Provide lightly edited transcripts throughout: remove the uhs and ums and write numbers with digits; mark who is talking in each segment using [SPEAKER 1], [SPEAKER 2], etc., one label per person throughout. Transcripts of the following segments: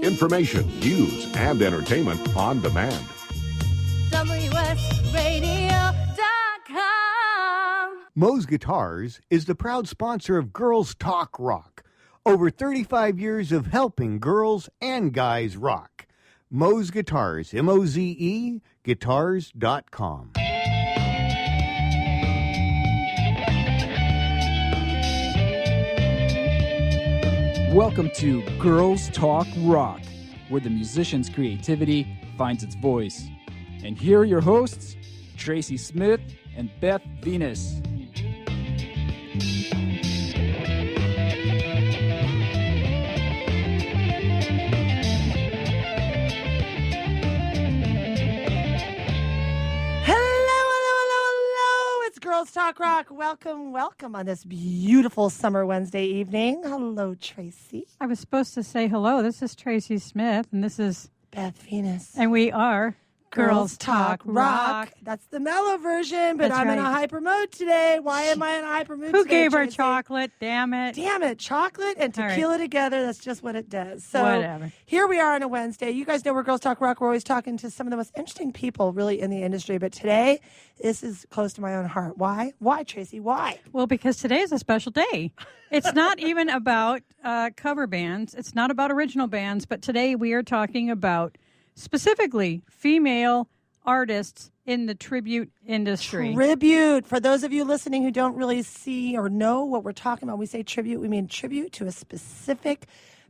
[SPEAKER 1] Information, news, and entertainment on demand.
[SPEAKER 2] WSRadio.com.
[SPEAKER 3] Moe's Guitars is the proud sponsor of Girls Talk Rock. Over 35 years of helping girls and guys rock. Moe's Guitars, M-O-Z-E, guitars.com.
[SPEAKER 4] Welcome to Girls Talk Rock, where the musician's creativity finds its voice. And here are your hosts, Traci Smith and Beth Venus.
[SPEAKER 5] Girls Talk Rock. Welcome on this beautiful summer Wednesday evening. Hello, Traci.
[SPEAKER 6] I was supposed to say hello. This is Traci Smith, and this is
[SPEAKER 5] Beth Venus.
[SPEAKER 6] And we are Girls Talk Rock.
[SPEAKER 5] That's the mellow version, but
[SPEAKER 6] That's
[SPEAKER 5] I'm in a
[SPEAKER 6] right.
[SPEAKER 5] hyper mood today. Why am I in a hyper mood
[SPEAKER 6] Who
[SPEAKER 5] today,
[SPEAKER 6] gave her
[SPEAKER 5] Traci?
[SPEAKER 6] chocolate? Damn it.
[SPEAKER 5] Damn it. Chocolate and
[SPEAKER 6] All right.
[SPEAKER 5] tequila together, that's just what it does. So
[SPEAKER 6] Whatever.
[SPEAKER 5] Here we are on a Wednesday. You guys know we're Girls Talk Rock. We're always talking to some of the most interesting people really in the industry. But today, this is close to my own heart. Why? Why, Traci? Why?
[SPEAKER 6] Well, because today is a special day. It's not even about cover bands. It's not about original bands. But today we are talking about specifically female artists in the tribute industry.
[SPEAKER 5] Tribute. For those of you listening who don't really see or know what we're talking about, we say tribute, we mean tribute to a specific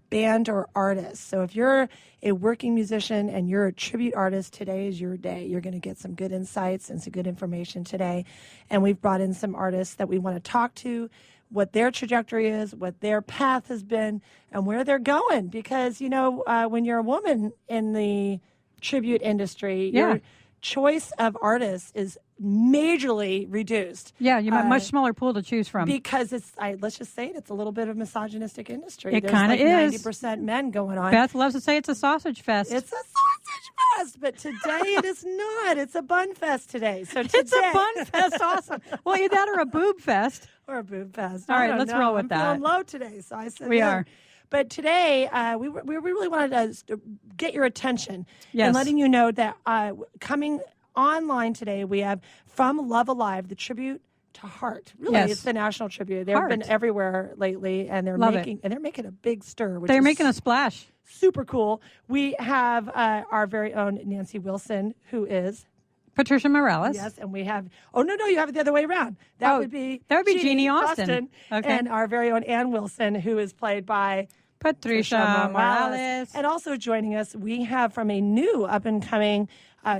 [SPEAKER 5] band or artist. So if you're a working musician and you're a tribute artist, today is your day. You're going to get some good insights and some good information today. And we've brought in some artists that we want to talk to, what their trajectory is, what their path has been, and where they're going. Because, you know, when you're a woman in the tribute industry, your choice of artists is majorly reduced.
[SPEAKER 6] Yeah, you have a much smaller pool to choose from.
[SPEAKER 5] Because let's just say it's a little bit of a misogynistic industry.
[SPEAKER 6] It kind of is.
[SPEAKER 5] 90% men going on.
[SPEAKER 6] Beth loves to say it's a sausage fest.
[SPEAKER 5] It's a sausage fest, but today it is not. It's a bun fest today. So today,
[SPEAKER 6] It's a bun fest. Awesome. Well, either that or a boob fest.
[SPEAKER 5] or a boob fest.
[SPEAKER 6] All
[SPEAKER 5] I
[SPEAKER 6] right,
[SPEAKER 5] don't
[SPEAKER 6] let's
[SPEAKER 5] know.
[SPEAKER 6] roll with
[SPEAKER 5] I'm
[SPEAKER 6] that.
[SPEAKER 5] feeling low today, so I said
[SPEAKER 6] We
[SPEAKER 5] yeah.
[SPEAKER 6] are.
[SPEAKER 5] But today, we really wanted to get your attention
[SPEAKER 6] Yes.
[SPEAKER 5] and letting you know that coming online today, we have From Love Alive, the tribute to Heart. Really,
[SPEAKER 6] Yes.
[SPEAKER 5] it's the national tribute. They've
[SPEAKER 6] Heart.
[SPEAKER 5] been everywhere lately, and they're
[SPEAKER 6] Love
[SPEAKER 5] making a big stir. Which
[SPEAKER 6] They're
[SPEAKER 5] is
[SPEAKER 6] making a splash.
[SPEAKER 5] super cool. We have our very own Nancy Wilson, who is
[SPEAKER 6] Patricia Morales.
[SPEAKER 5] yes, and we have. Oh no, you have it the other way around. That would be
[SPEAKER 6] Jeannie Austin. Okay.
[SPEAKER 5] and our very own Ann Wilson, who is played by
[SPEAKER 6] Patricia Morales.
[SPEAKER 5] And also joining us, we have from a new up-and-coming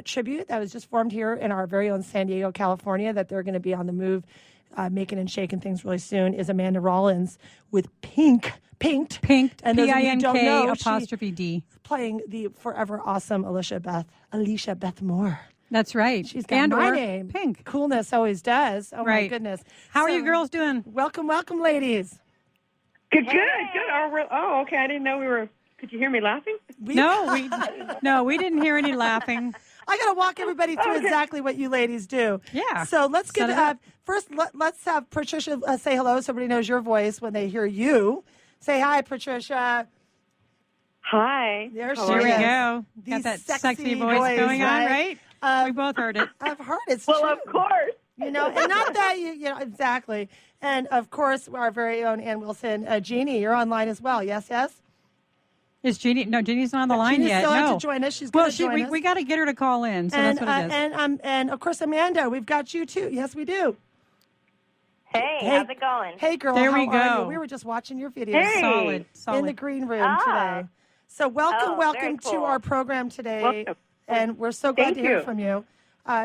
[SPEAKER 5] tribute that was just formed here in our very own San Diego, California, that they're going to be on the move, making and shaking things really soon, is Amanda Rollins with Pinked. And those of you who don't know,
[SPEAKER 6] P-I-N-K''D.
[SPEAKER 5] playing the forever awesome Alicia Beth Moore.
[SPEAKER 6] That's right.
[SPEAKER 5] She's got my name.
[SPEAKER 6] Pink.
[SPEAKER 5] Coolness always does. Oh, my
[SPEAKER 6] Right.
[SPEAKER 5] goodness.
[SPEAKER 6] How are
[SPEAKER 5] So,
[SPEAKER 6] you girls doing?
[SPEAKER 5] Welcome, ladies.
[SPEAKER 7] Good. Oh, okay. I didn't know we were. Could you hear me laughing?
[SPEAKER 6] No, we didn't hear any laughing.
[SPEAKER 5] I got to walk everybody through exactly what you ladies do.
[SPEAKER 6] Yeah.
[SPEAKER 5] So let's
[SPEAKER 6] Set
[SPEAKER 5] give
[SPEAKER 6] it up.
[SPEAKER 5] first. Let's have Patricia say hello, so everybody knows your voice when they hear you. Say hi, Patricia.
[SPEAKER 7] Hi.
[SPEAKER 5] There she
[SPEAKER 6] There we
[SPEAKER 5] is.
[SPEAKER 6] go.
[SPEAKER 5] These
[SPEAKER 6] Got that
[SPEAKER 5] sexy
[SPEAKER 6] sexy voice
[SPEAKER 5] boys,
[SPEAKER 6] going on,
[SPEAKER 5] right?
[SPEAKER 6] right? We both heard it.
[SPEAKER 5] I've heard it's
[SPEAKER 7] Well,
[SPEAKER 5] true.
[SPEAKER 7] of course.
[SPEAKER 5] You know, and not that you know exactly. And of course, our very own Ann Wilson, Jeannie, you're online as well. Yes.
[SPEAKER 6] Is Jeannie? No, Jeannie's not on the line
[SPEAKER 5] Jeannie
[SPEAKER 6] yet.
[SPEAKER 5] still has
[SPEAKER 6] No.
[SPEAKER 5] to join us. She's going to join us.
[SPEAKER 6] We got to get her to call in. So
[SPEAKER 5] and
[SPEAKER 6] that's what it is.
[SPEAKER 5] and of course, Amanda, we've got you too. Yes, we do.
[SPEAKER 8] Hey, how's it going?
[SPEAKER 5] Hey, girl.
[SPEAKER 6] There
[SPEAKER 5] how
[SPEAKER 6] we
[SPEAKER 5] are
[SPEAKER 6] go.
[SPEAKER 5] you? We were just watching your videos
[SPEAKER 6] Solid.
[SPEAKER 5] in the green room today. So welcome
[SPEAKER 8] very
[SPEAKER 5] to
[SPEAKER 8] cool.
[SPEAKER 5] our program today,
[SPEAKER 7] Welcome.
[SPEAKER 5] and we're so glad
[SPEAKER 7] Thank
[SPEAKER 5] to hear
[SPEAKER 7] you.
[SPEAKER 5] from you.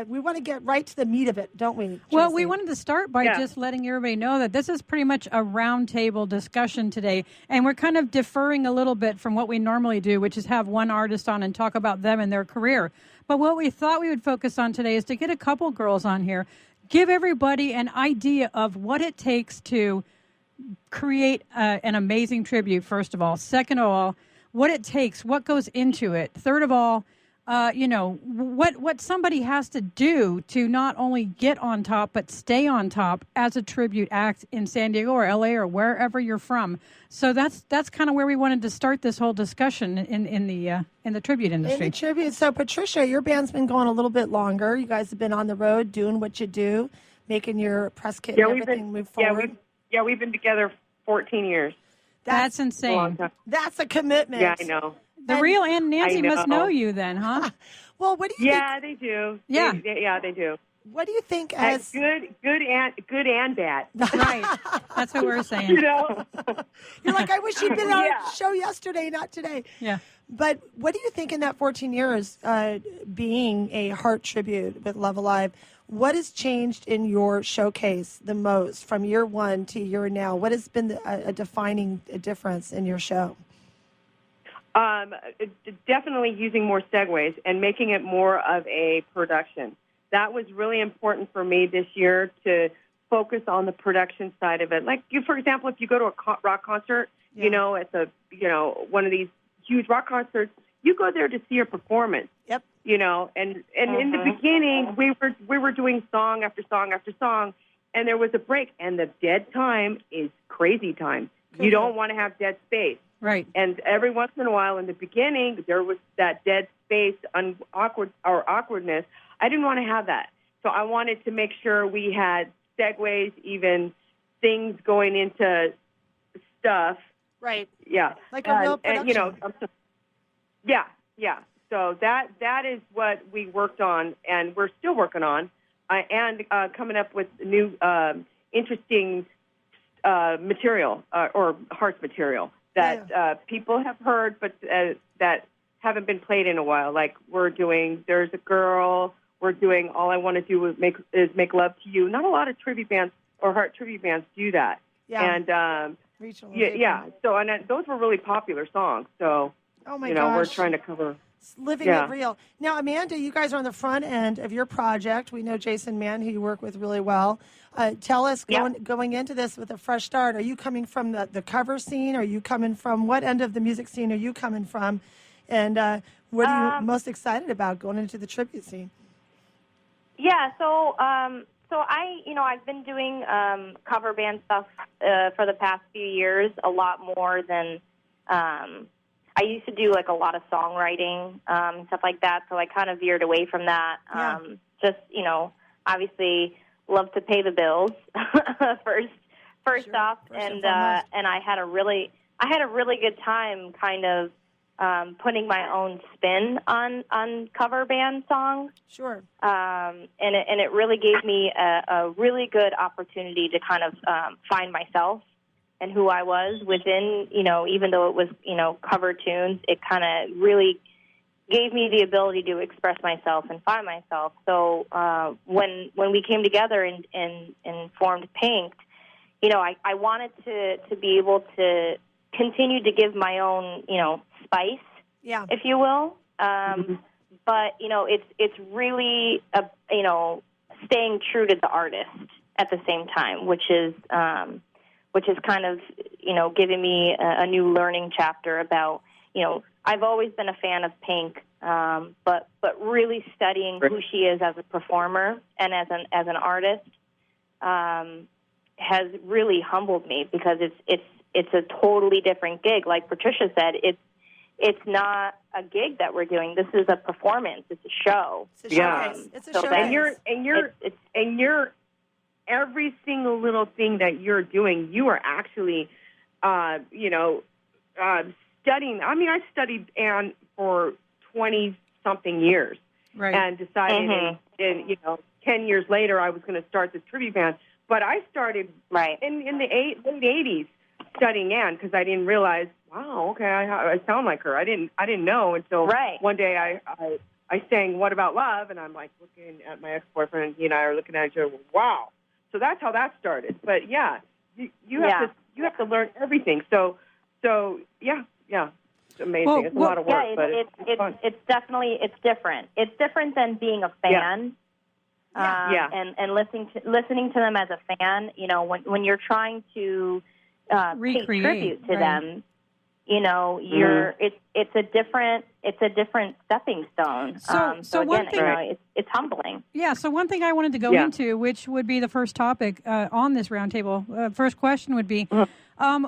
[SPEAKER 5] We want to get right to the meat of it, don't we?
[SPEAKER 6] Well,
[SPEAKER 5] Traci?
[SPEAKER 6] we wanted to start by just letting everybody know that this is pretty much a roundtable discussion today, and we're kind of deferring a little bit from what we normally do, which is have one artist on and talk about them and their career. But what we thought we would focus on today is to get a couple girls on here, give everybody an idea of what it takes to create an amazing tribute, first of all. Second of all, what it takes, what goes into it. Third of all, what somebody has to do to not only get on top but stay on top as a tribute act in San Diego or LA or wherever you're from. So that's kind of where we wanted to start this whole discussion in the tribute industry.
[SPEAKER 5] In the tribute. So Patricia, your band's been going a little bit longer. You guys have been on the road doing what you do, making your press kit and everything move forward.
[SPEAKER 7] We've been together 14 years.
[SPEAKER 6] That's insane.
[SPEAKER 5] That's a commitment.
[SPEAKER 7] Yeah, I know.
[SPEAKER 6] The real Aunt Nancy must know you then, huh?
[SPEAKER 5] Well, what do you think?
[SPEAKER 7] Yeah, they do.
[SPEAKER 6] Yeah.
[SPEAKER 7] They do.
[SPEAKER 5] What do you think as
[SPEAKER 7] good and bad.
[SPEAKER 6] Right. That's what we're saying.
[SPEAKER 7] You know?
[SPEAKER 5] You're like, I wish you'd been on our show yesterday, not today.
[SPEAKER 6] Yeah.
[SPEAKER 5] But what do you think in that 14 years being a heart tribute with Love Alive, what has changed in your showcase the most from year one to year now? What has been a defining difference in your show?
[SPEAKER 7] Definitely using more segues and making it more of a production. That was really important for me this year to focus on the production side of it. Like, for example, if you go to a rock concert, it's one of these huge rock concerts, you go there to see a performance. Yep. And in the beginning, we were doing song after song after song, and there was a break, and the dead time is crazy time. You don't want to have dead space.
[SPEAKER 6] Right.
[SPEAKER 7] And every once in a while in the beginning, there was that dead space, awkwardness. I didn't want to have that. So I wanted to make sure we had segues, even things going into stuff.
[SPEAKER 5] Right.
[SPEAKER 7] Yeah.
[SPEAKER 5] Like a real production.
[SPEAKER 7] Yeah. So that is what we worked on, and we're still working on, and coming up with new interesting material or hearts material that people have heard, but that haven't been played in a while. Like we're doing There's a Girl, we're doing All I Want to Do is Make Love to You. Not a lot of tribute bands or heart tribute bands do that. Yeah. And so those were really popular songs. So we're trying to cover
[SPEAKER 5] living it real. Now, Amanda, you guys are on the front end of your project. We know Jason Mann, who you work with really well. Tell us, going into this with a fresh start, are you coming from the cover scene? Are you coming from what end of the music scene are you coming from? And what are you most excited about going into the tribute scene?
[SPEAKER 8] Yeah, so I've been doing cover band stuff for the past few years, a lot more than I used to do, like a lot of songwriting, stuff like that. So I kind of veered away from that. Obviously love to pay the bills first off, and I had a really good time kind of putting my own spin on cover band songs. Sure. And it really gave me a really good opportunity to kind of find myself and who I was within, even though it was, cover tunes, it kind of really gave me the ability to express myself and find myself. So when we came together and formed Pink, I wanted to be able to continue to give my own, spice, if you will. But, it's really, staying true to the artist at the same time, which is kind of, giving me a new learning chapter about, I've always been a fan of Pink, but really studying who she is as a performer and as an artist has really humbled me, because it's a totally different gig. Like Patricia said, it's not a gig that we're doing. This is a performance. It's a show. It's a showcase. It's a showcase.
[SPEAKER 7] And you're every single little thing that you're doing, you are actually, studying. I mean, I studied Anne for 20-something years, and decided, in 10 years later, I was going to start this tribute band. But I started in the late 80s studying Anne, because I didn't realize, wow, okay, I sound like her. I didn't know until one day I sang "What About Love," and I'm like looking at my ex-boyfriend, and he and I are looking at each other. Wow. So that's how that started. But you have to learn everything. So yeah, it's amazing.
[SPEAKER 8] Well,
[SPEAKER 7] it's a lot of work, but it's fun.
[SPEAKER 8] It's definitely different. It's different than being a fan. And listening to them as a fan. When you're trying to pay tribute to them, it's a different stepping stone. So again,
[SPEAKER 6] one thing,
[SPEAKER 8] it's humbling.
[SPEAKER 6] Yeah. So one thing I wanted to go into, which would be the first topic on this roundtable, first question would be,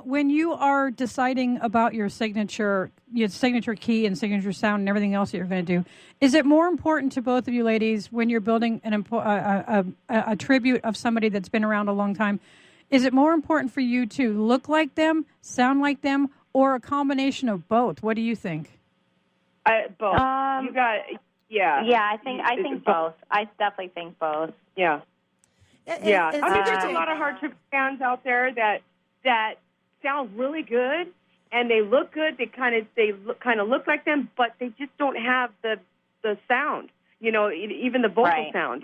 [SPEAKER 6] when you are deciding about your signature key and signature sound and everything else that you're going to do, is it more important to both of you ladies when you're building a tribute of somebody that's been around a long time? Is it more important for you to look like them, sound like them, or a combination of both? What do you think?
[SPEAKER 7] Both. You got,
[SPEAKER 8] Yeah, I think both. I definitely think both.
[SPEAKER 7] Yeah. Yeah. I mean, there's a lot of hard tribute bands out there that sound really good, and they look good. They kind of look like them, but they just don't have the sound. Even the vocal sound.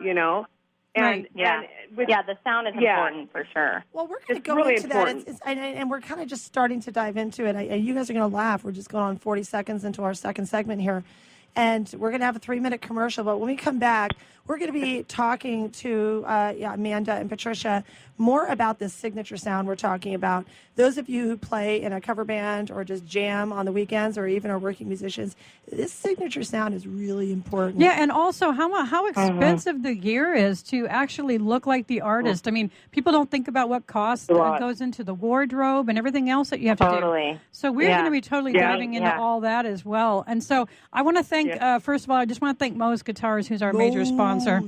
[SPEAKER 7] And,
[SPEAKER 8] the sound is important for sure.
[SPEAKER 5] Well, we're going to go into that, and we're kind of just starting to dive into it. You guys are going to laugh. We're just going on 40 seconds into our second segment here, and we're going to have a 3-minute commercial. But when we come back, we're going to be talking to Amanda and Patricia more about this signature sound we're talking about. Those of you who play in a cover band or just jam on the weekends or even are working musicians, this signature sound is really important.
[SPEAKER 6] Yeah, and also how expensive the gear is to actually look like the artist. I mean, people don't think about what cost goes into the wardrobe and everything else that you have to do. So we're going to be totally diving into all that as well. And so I want to thank, first of all, I just want to thank Moe's Guitars, who's our major sponsor.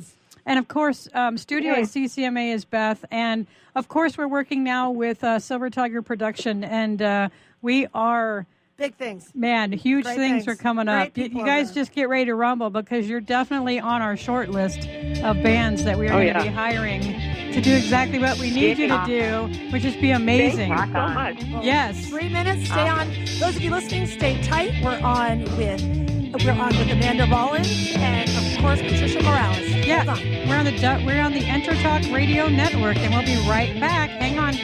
[SPEAKER 6] And, of course, studio at CCMA is Beth. And, of course, we're working now with Silver Tiger Production. And we are...
[SPEAKER 5] Big things.
[SPEAKER 6] Man, huge things are coming up. You guys just get ready to rumble because you're definitely on our short list of bands that we are going to be hiring to do exactly what we need you to do, which is be amazing.
[SPEAKER 7] Thank you so much.
[SPEAKER 5] Yes. 3 minutes. Stay on. Those of you listening, stay tight. We're on with Amanda Rollins and, of course, Patricia Morales.
[SPEAKER 6] Yeah, we're on the Enter Talk Radio Network, and we'll be right back. Hang on.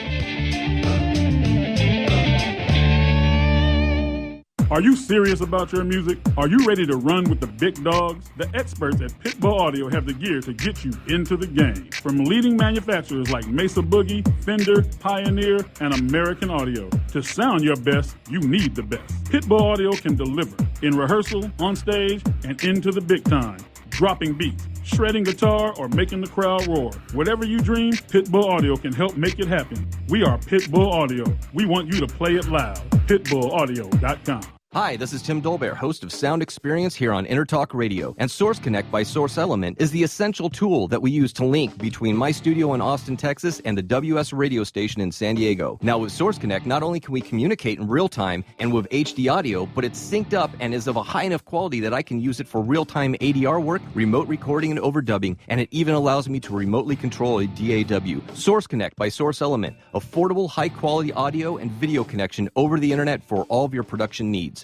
[SPEAKER 2] Are you serious about your music? Are you ready to run with the big dogs? The experts at Pitbull Audio have the gear to get you into the game. From leading manufacturers like Mesa Boogie, Fender, Pioneer, and American Audio. To sound your best, you need the best. Pitbull Audio can deliver in rehearsal, on stage, and into the big time. Dropping beats, shredding guitar, or making the crowd roar. Whatever you dream, Pitbull Audio can help make it happen. We are Pitbull Audio. We want you to play it loud. PitbullAudio.com.
[SPEAKER 9] Hi, this is Tim Dolbear, host of Sound Experience here on Intertalk Radio. And Source Connect by Source Element is the essential tool that we use to link between my studio in Austin, Texas, and the WS radio station in San Diego. Now, with Source Connect, not only can we communicate in real time and with HD audio, but it's synced up and is of a high enough quality that I can use it for real-time ADR work, remote recording, and overdubbing, and it even allows me to remotely control a DAW. Source Connect by Source Element, affordable, high-quality audio and video connection over the internet for all of your production needs.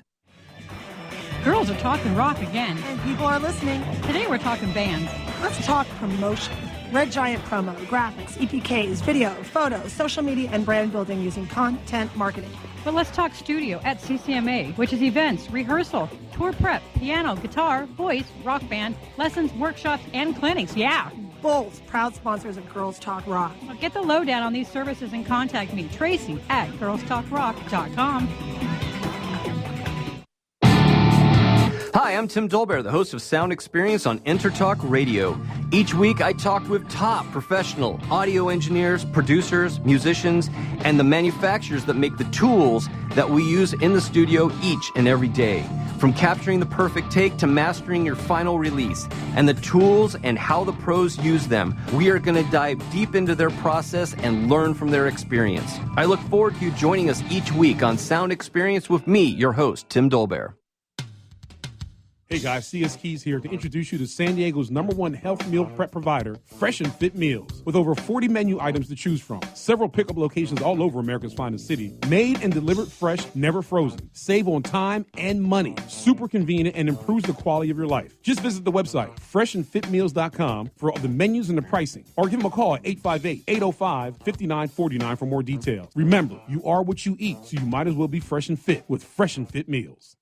[SPEAKER 6] Girls are talking rock again.
[SPEAKER 5] And people are listening.
[SPEAKER 6] Today we're talking bands.
[SPEAKER 5] Let's talk promotion. Red Giant promo, graphics, EPKs, video, photos, social media, and brand building using content marketing.
[SPEAKER 6] But let's talk studio at CCMA, which is events, rehearsal, tour prep, piano, guitar, voice, rock band, lessons, workshops, and clinics. Yeah.
[SPEAKER 5] Both proud sponsors of Girls Talk Rock.
[SPEAKER 6] Well, get the lowdown on these services and contact me, Traci, at girlstalkrock.com.
[SPEAKER 9] Hi, I'm Tim Dolbear, the host of Sound Experience on Intertalk Radio. Each week, I talk with top professional audio engineers, producers, musicians, and the manufacturers that make the tools that we use in the studio each and every day. From capturing the perfect take to mastering your final release, and the tools and how the pros use them, we are going to dive deep into their process and learn from their experience. I look forward to you joining us each week on Sound Experience with me, your host, Tim Dolbear.
[SPEAKER 10] Hey guys, CS Keys here to introduce you to San Diego's #1 health meal prep provider, Fresh and Fit Meals. With over 40 menu items to choose from, several pickup locations all over America's finest city, made and delivered fresh, never frozen. Save on time and money. Super convenient and improves the quality of your life. Just visit the website, freshandfitmeals.com, for all the menus and the pricing. Or give them a call at 858-805-5949 for more details. Remember, you are what you eat, so you might as well be fresh and fit with Fresh and Fit Meals.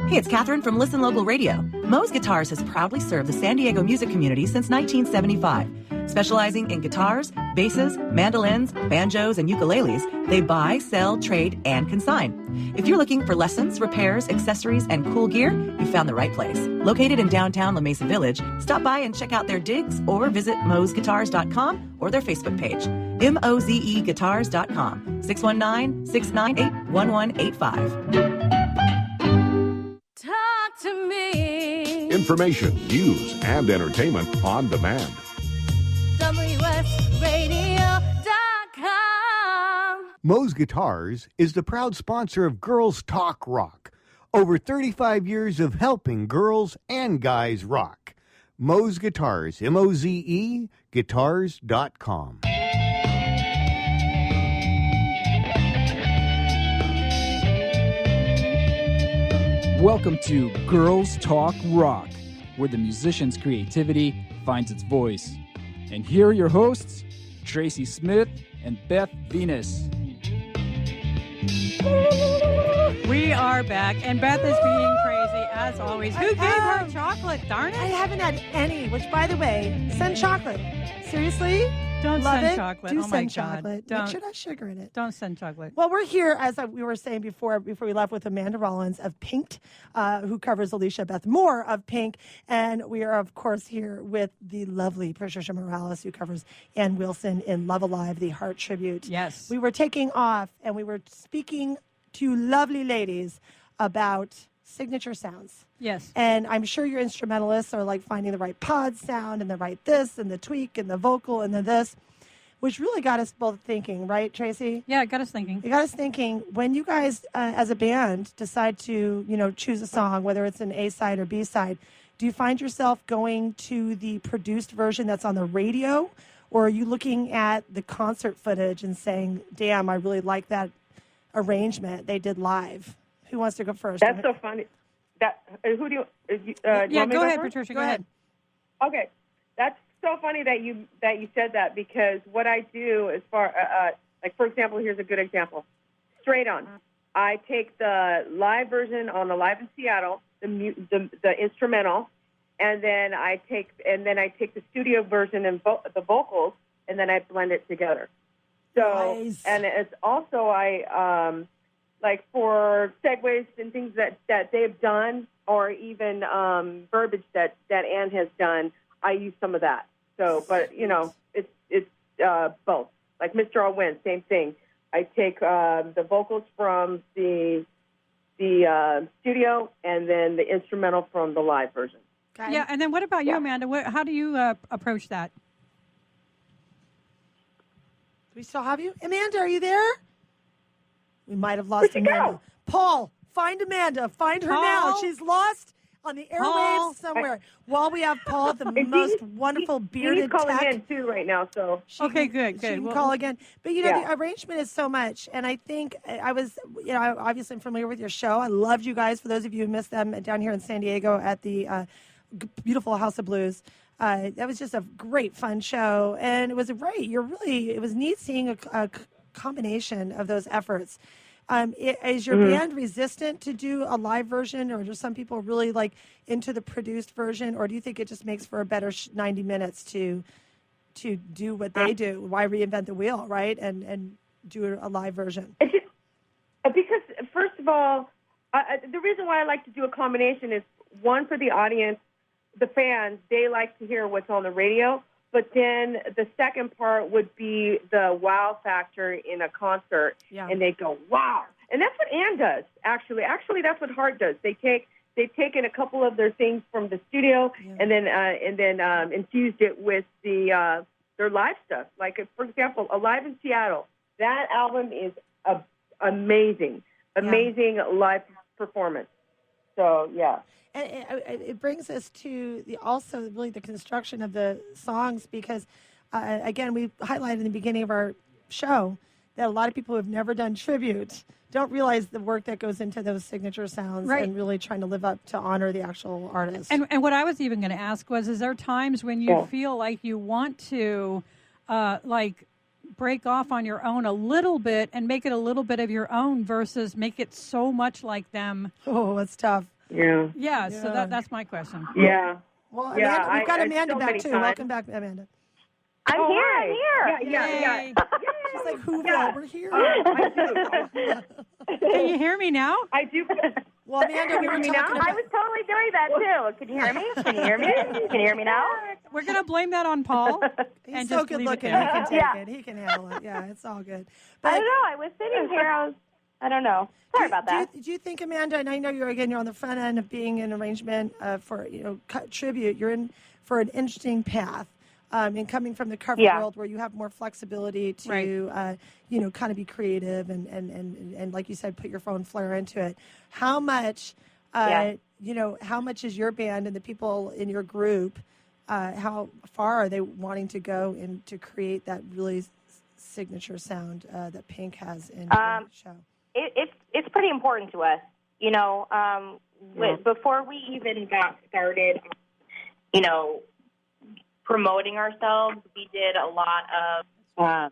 [SPEAKER 11] Hey, it's Catherine from Listen Local Radio. Moe's Guitars has proudly served the San Diego music community since 1975. Specializing in guitars, basses, mandolins, banjos, and ukuleles, they buy, sell, trade, and consign. If you're looking for lessons, repairs, accessories, and cool gear, you found the right place. Located in downtown La Mesa Village, stop by and check out their digs or visit mozeguitars.com or their Facebook page. mozeguitars.com, 619-698-1185.
[SPEAKER 12] Talk to me.
[SPEAKER 1] Information, news, and entertainment on demand.
[SPEAKER 12] WSRadio.com.
[SPEAKER 3] Moe's Guitars is the proud sponsor of Girls Talk Rock. Over 35 years of helping girls and guys rock. Moe's Guitars, M-O-Z-E, guitars.com.
[SPEAKER 4] Welcome to Girls Talk Rock, where the musician's creativity finds its voice. And here are your hosts, Traci Smith and Beth Venus.
[SPEAKER 6] We are back, and Beth is being crazy as always. Who gave her chocolate? Darn it!
[SPEAKER 5] I haven't had any. Which, by the way, send chocolate. Seriously,
[SPEAKER 6] don't
[SPEAKER 5] love
[SPEAKER 6] send
[SPEAKER 5] it.
[SPEAKER 6] chocolate.
[SPEAKER 5] Do
[SPEAKER 6] Oh my
[SPEAKER 5] send
[SPEAKER 6] God!
[SPEAKER 5] chocolate.
[SPEAKER 6] Don't.
[SPEAKER 5] Make sure there's sugar in it.
[SPEAKER 6] Don't send chocolate.
[SPEAKER 5] Well, we're here, as we were saying before we left, with Amanda Rollins of Pink, who covers Alicia Beth Moore of Pink. And we are, of course, here with the lovely Patricia Morales, who covers Ann Wilson in Love Alive, the Heart Tribute.
[SPEAKER 6] Yes.
[SPEAKER 5] We were taking off, and we were speaking to lovely ladies about signature sounds.
[SPEAKER 6] Yes.
[SPEAKER 5] And I'm sure your instrumentalists are like finding the right pod sound and the right this and the tweak and the vocal and the this, which really got us both thinking, right, Traci?
[SPEAKER 6] Yeah, it got us thinking.
[SPEAKER 5] It got us thinking, when you guys, as a band, decide to, choose a song, whether it's an A-side or B-side, do you find yourself going to the produced version that's on the radio, or are you looking at the concert footage and saying, damn, I really like that arrangement they did live? Who wants to go first?
[SPEAKER 7] That's so funny. Who do you?
[SPEAKER 6] Yeah, go ahead, Patricia. Go ahead.
[SPEAKER 7] Okay, that's so funny that you said that, because what I do as far like, for example, here's a good example. Straight On. I take the live version on the Live in Seattle, the instrumental, and then I take the studio version and the vocals, and then I blend it together. So, nice. And it's also like for segues and things that they've done, or even verbiage that Ann has done, I use some of that. So, but it's both. Like Mr. I'll Win, same thing. I take the vocals from the studio, and then the instrumental from the live version.
[SPEAKER 5] Okay.
[SPEAKER 6] Yeah, and then what about you, Amanda? How do you approach that?
[SPEAKER 5] Do we still have you? Amanda, are you there? We might have lost Amanda. Paul, find Amanda. Find her now. She's lost on the airwaves somewhere. While we have Paul, the most wonderful bearded
[SPEAKER 7] He's calling
[SPEAKER 5] tech.
[SPEAKER 7] in too right now, so
[SPEAKER 6] good.
[SPEAKER 5] She can call again. But the arrangement is so much, and I think I was, obviously I'm familiar with your show. I loved you guys. For those of you who missed them down here in San Diego at the beautiful House of Blues. That was just a great, fun show, and it was great. It was neat seeing a combination of those efforts. Is your band resistant to do a live version, or are some people really like into the produced version, or do you think it just makes for a better 90 minutes to do what they do? Why reinvent the wheel, right? And do a live version.
[SPEAKER 7] Because first of all, the reason why I like to do a combination is, one, for the audience, the fans, they like to hear what's on the radio. But then the second part would be the wow factor in a concert, and they go, wow. And that's what Ann does, actually. Actually, that's what Heart does. They've taken a couple of their things from the studio and then infused it with their live stuff. Like, for example, Alive in Seattle. That album is amazing live performance. So, yeah.
[SPEAKER 5] And it brings us to also really the construction of the songs, because, again, we highlighted in the beginning of our show that a lot of people who have never done tribute don't realize the work that goes into those signature sounds, and really trying to live up to honor the actual artist.
[SPEAKER 6] And what I was even going to ask was, is there times when you feel like you want to, break off on your own a little bit and make it a little bit of your own versus make it so much like them?
[SPEAKER 5] Oh, that's tough.
[SPEAKER 6] Yeah, so that's my question.
[SPEAKER 7] Yeah.
[SPEAKER 5] Well, Amanda, we've got Amanda back, too. Welcome back, Amanda.
[SPEAKER 8] I'm here.
[SPEAKER 7] Yeah.
[SPEAKER 5] She's like, Whoville, we're here.
[SPEAKER 7] I do.
[SPEAKER 6] Can you hear me now?
[SPEAKER 7] I do.
[SPEAKER 5] Well, Amanda, we were talking about...
[SPEAKER 8] I was totally doing that too. Can you hear me? Can you hear me? Can you hear me now?
[SPEAKER 6] We're going to blame that on Paul.
[SPEAKER 5] He's so good looking. He can take it. He can handle it. Yeah, it's all good. But
[SPEAKER 8] I don't know. I was sitting here. I don't know. Sorry about that.
[SPEAKER 5] Do you think, Amanda, and I know you're on the front end of being in arrangement for, tribute. You're in for an interesting path. And coming from the cover world where you have more flexibility to, kind of be creative and like you said, put your phone flair into it. How much, how much is your band and the people in your group, how far are they wanting to go and to create that really signature sound that Pink has in the show?
[SPEAKER 8] It's pretty important to us. Before we even got started, promoting ourselves, we did a lot of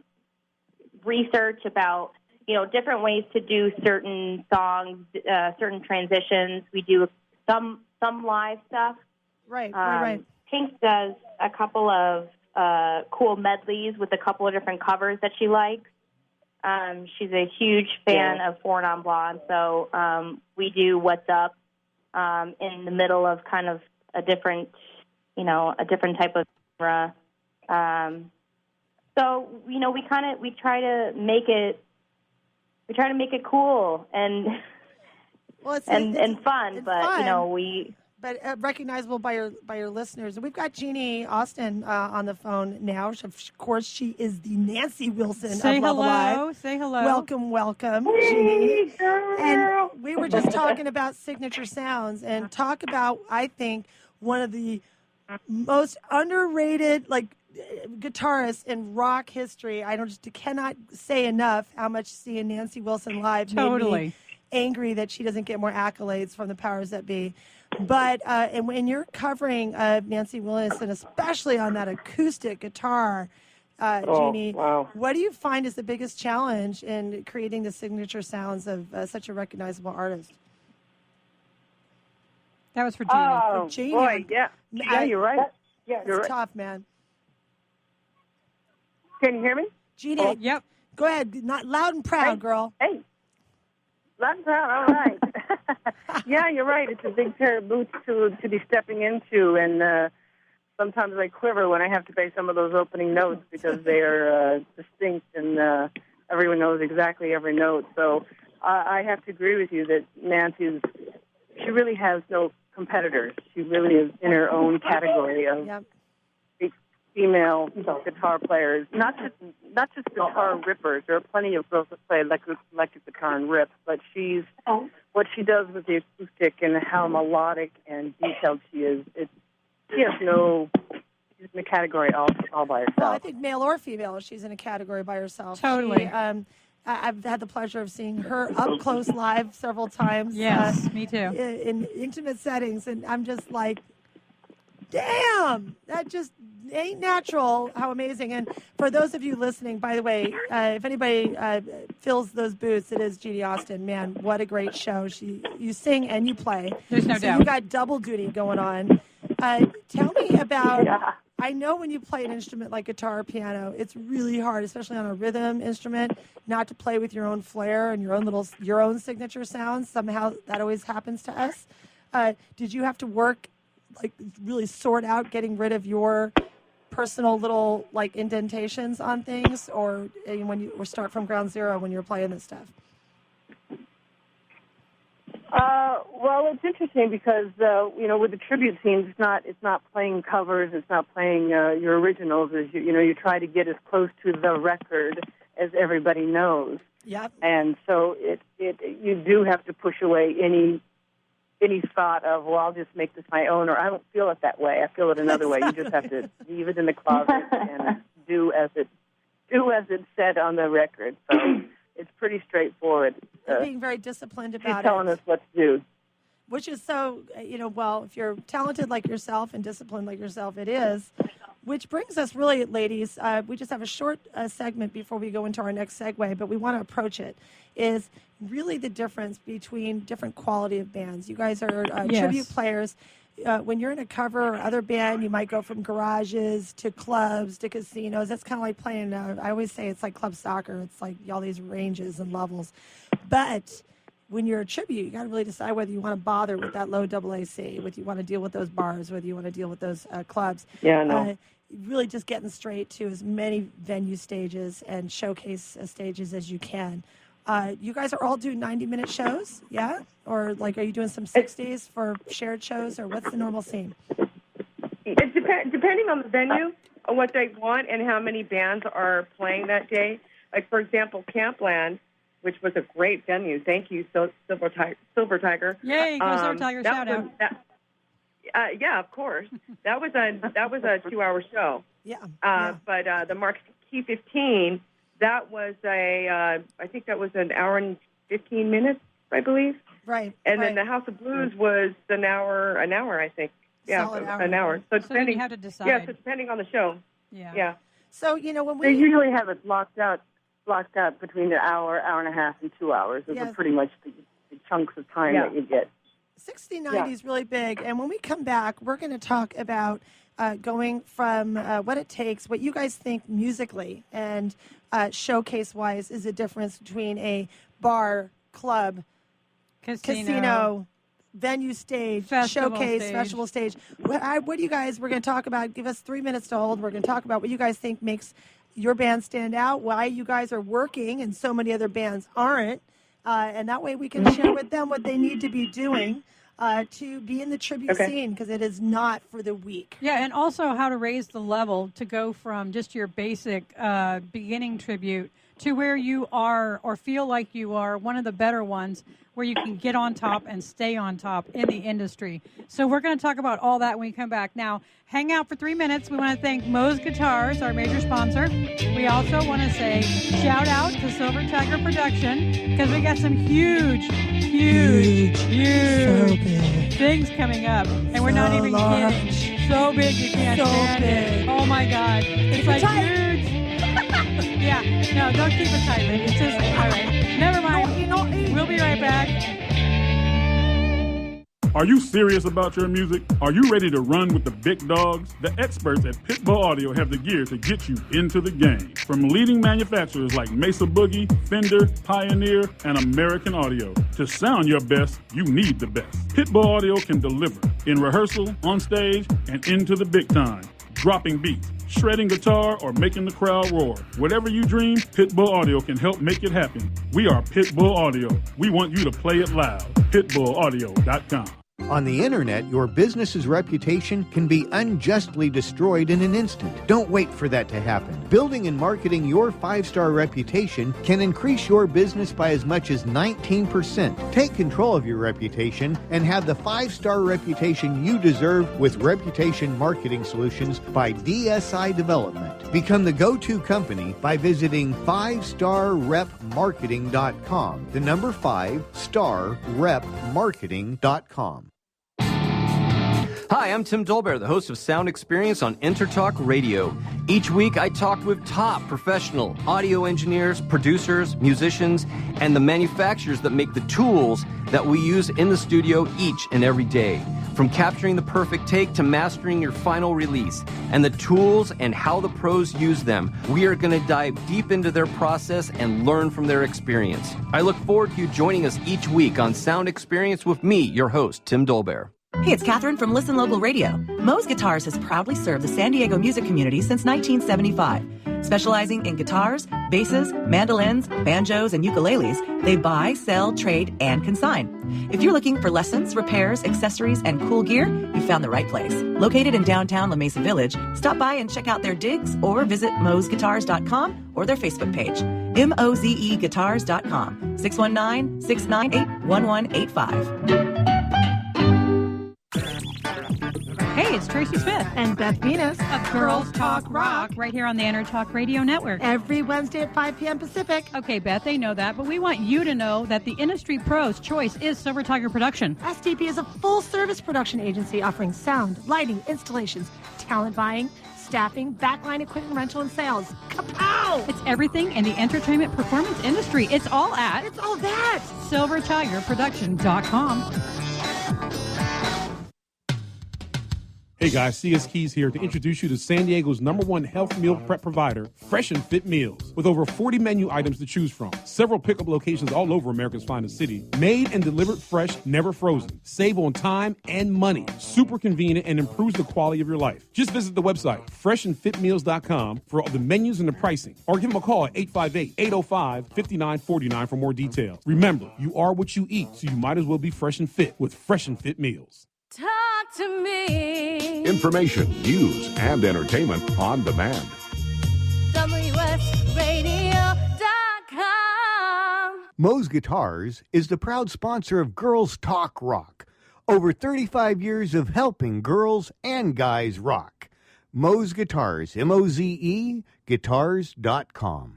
[SPEAKER 8] research about, different ways to do certain songs, certain transitions. We do some live stuff.
[SPEAKER 5] Right.
[SPEAKER 8] Pink does a couple of cool medleys with a couple of different covers that she likes. She's a huge fan of Four Non Blonde, so we do What's Up in the middle of kind of a different type of genre. So we try to make it cool and fun,
[SPEAKER 5] but recognizable by your listeners. We've got Jeannie Austin on the phone now. Of course, she is the Nancy Wilson of Love Alive.
[SPEAKER 6] Say hello.
[SPEAKER 5] Welcome, Jeannie. And we were just talking about signature sounds and talk about, I think, one of the most underrated guitarists in rock history. I cannot say enough how much seeing Nancy Wilson live made me angry that she doesn't get more accolades from the powers that be. But and when you're covering Nancy Wilson, especially on that acoustic guitar, Jeannie, what do you find is the biggest challenge in creating the signature sounds of such a recognizable artist?
[SPEAKER 6] That was for Jeannie.
[SPEAKER 7] Oh,
[SPEAKER 5] Jeannie,
[SPEAKER 7] boy, yeah, you're right.
[SPEAKER 5] It's tough, man.
[SPEAKER 7] Can you hear me?
[SPEAKER 5] Jeannie,
[SPEAKER 6] yep.
[SPEAKER 5] Go ahead. Not loud and proud, girl.
[SPEAKER 7] Hey, loud and proud. All right. Yeah, you're right. It's a big pair of boots to be stepping into, and sometimes I quiver when I have to play some of those opening notes because they are distinct and everyone knows exactly every note. So I have to agree with you that Nancy she really has no competitors. She really is in her own category of female guitar players, not just guitar rippers. There are plenty of girls that play electric guitar and rip, but what she does with the acoustic and how melodic and detailed she is. She's in a category all by herself.
[SPEAKER 5] Well, I think male or female, she's in a category by herself.
[SPEAKER 6] Totally.
[SPEAKER 5] I've had the pleasure of seeing her up close live several times.
[SPEAKER 6] Yes, me too.
[SPEAKER 5] In intimate settings, and I'm just like, damn, that just ain't natural. How amazing! And for those of you listening, by the way, if anybody fills those boots, it is Jeannie Austin. Man, what a great show! You sing and you play.
[SPEAKER 6] There's no doubt.
[SPEAKER 5] You got double duty going on. Tell me about. Yeah. I know when you play an instrument like guitar or piano, it's really hard, especially on a rhythm instrument, not to play with your own flair and your own signature sounds. Somehow that always happens to us. Did you have to work, really sort out getting rid of your personal little indentations on things, or start from ground zero when you're playing this stuff?
[SPEAKER 7] Well, it's interesting because with the tribute scenes, it's not playing covers, it's not playing your originals. You try to get as close to the record as everybody knows.
[SPEAKER 5] Yep.
[SPEAKER 7] And so you do have to push away any thought of, well, I'll just make this my own, or I don't feel it that way. I feel it another way. You just have to leave it in the closet and do as it's said on the record. So it's pretty straightforward.
[SPEAKER 5] Being very disciplined about it.
[SPEAKER 7] She's telling us what to do.
[SPEAKER 5] Which is so, if you're talented like yourself and disciplined like yourself, it is. Which brings us really, ladies, we just have a short segment before we go into our next segue, but we want to approach it, is really the difference between different quality of bands. You guys are tribute players. when you're in a cover or other band, you might go from garages to clubs to casinos. That's kind of like playing, I always say it's like club soccer. It's like all these ranges and levels. But when you're a tribute, you got to really decide whether you want to bother with that low AAC, whether you want to deal with those bars, whether you want to deal with those clubs.
[SPEAKER 7] Yeah, no.
[SPEAKER 5] Really just getting straight to as many venue stages and showcase stages as you can. You guys are all doing 90-minute shows, yeah? Or, like, are you doing some 60s for shared shows, or what's the normal scene?
[SPEAKER 7] It depending on the venue, what they want, and how many bands are playing that day. Like, for example, Campland, which was a great venue. Thank you, Silver Tiger.
[SPEAKER 6] Yay, go Silver Tiger, shout out.
[SPEAKER 7] Yeah, of course. That was a 2-hour show.
[SPEAKER 5] Yeah.
[SPEAKER 7] But the Marquee 15, that was I think that was an hour and 15 minutes, I believe.
[SPEAKER 5] Right.
[SPEAKER 7] And then the House of Blues was an hour, I think. Yeah,
[SPEAKER 5] Solid hour.
[SPEAKER 7] an hour. So
[SPEAKER 6] then you have to decide.
[SPEAKER 7] Yeah, so depending on the show.
[SPEAKER 6] Yeah.
[SPEAKER 5] So, when
[SPEAKER 13] They usually have it blocked out between an hour, hour and a half, and 2 hours. Those are pretty much the chunks of time that you get.
[SPEAKER 5] 60-90 is really big. And when we come back, we're going to talk about going from what it takes, what you guys think musically and showcase-wise is the difference between a bar, club, casino venue stage, festival stage. What do you guys, we're going to talk about, give us 3 minutes to hold. We're going to talk about what you guys think makes your band stand out, why you guys are working and so many other bands aren't. And that way we can share with them what they need to be doing to be in the tribute scene, because it is not for the weak.
[SPEAKER 6] Yeah, and also how to raise the level to go from just your basic beginning tribute to where you are or feel like you are one of the better ones, where you can get on top and stay on top in the industry. So we're going to talk about all that when we come back. Now, hang out for 3 minutes. We want to thank Moe's Guitars, our major sponsor. We also want to say shout out to Silver Tiger Production, because we got some huge things coming up. And we're not even kidding. So big you can't stand it. Oh my God. It's like huge. Yeah, no, don't keep it tight, lady. It's just, all right. Never mind. We'll be right back.
[SPEAKER 2] Are you serious about your music? Are you ready to run with the big dogs? The experts at Pitbull Audio have the gear to get you into the game. From leading manufacturers like Mesa Boogie, Fender, Pioneer, and American Audio. To sound your best, you need the best. Pitbull Audio can deliver in rehearsal, on stage, and into the big time. Dropping beats, shredding guitar, or making the crowd roar. Whatever you dream, Pitbull Audio can help make it happen. We are Pitbull Audio. We want you to play it loud. PitbullAudio.com.
[SPEAKER 3] On the internet, your business's reputation can be unjustly destroyed in an instant. Don't wait for that to happen. Building and marketing your 5-star reputation can increase your business by as much as 19%. Take control of your reputation and have the 5-star reputation you deserve with Reputation Marketing Solutions by DSI Development. Become the go-to company by visiting 5starrepmarketing.com. The number 5starrepmarketing.com.
[SPEAKER 9] Hi, I'm Tim Dolbear, the host of Sound Experience on Intertalk Radio. Each week, I talk with top professional audio engineers, producers, musicians, and the manufacturers that make the tools that we use in the studio each and every day. From capturing the perfect take to mastering your final release, and the tools and how the pros use them, we are going to dive deep into their process and learn from their experience. I look forward to you joining us each week on Sound Experience with me, your host, Tim Dolbear.
[SPEAKER 11] Hey, it's Catherine from Listen Local Radio. Moe's Guitars has proudly served the San Diego music community since 1975. Specializing in guitars, basses, mandolins, banjos, and ukuleles, they buy, sell, trade, and consign. If you're looking for lessons, repairs, accessories, and cool gear, you found the right place. Located in downtown La Mesa Village, stop by and check out their digs or visit mozeguitars.com or their Facebook page, mozeguitars.com, 619-698-1185.
[SPEAKER 6] Hey, it's Traci Smith
[SPEAKER 5] and Beth Venus
[SPEAKER 6] of Girls Talk Rock right here on the Intertalk Radio Network.
[SPEAKER 5] Every Wednesday at 5 p.m. Pacific.
[SPEAKER 6] Okay, Beth, they know that, but we want you to know that the industry pro's choice is Silver Tiger Production.
[SPEAKER 5] STP is a full-service production agency offering sound, lighting, installations, talent buying, staffing, backline equipment rental, and sales. Kapow!
[SPEAKER 6] It's everything in the entertainment performance industry. It's all that.
[SPEAKER 5] SilverTigerProduction.com.
[SPEAKER 10] Hey guys, CS Keys here to introduce you to San Diego's #1 health meal prep provider, Fresh and Fit Meals. With over 40 menu items to choose from, several pickup locations all over America's finest city, made and delivered fresh, never frozen. Save on time and money. Super convenient and improves the quality of your life. Just visit the website, freshandfitmeals.com, for all the menus and the pricing. Or give them a call at 858-805-5949 for more details. Remember, you are what you eat, so you might as well be fresh and fit with Fresh and Fit Meals.
[SPEAKER 12] Talk to me.
[SPEAKER 1] Information, news, and entertainment on demand.
[SPEAKER 12] WSRadio.com.
[SPEAKER 3] Moe's Guitars is the proud sponsor of Girls Talk Rock. Over 35 years of helping girls and guys rock. Moe's Guitars, M-O-Z-E, guitars.com.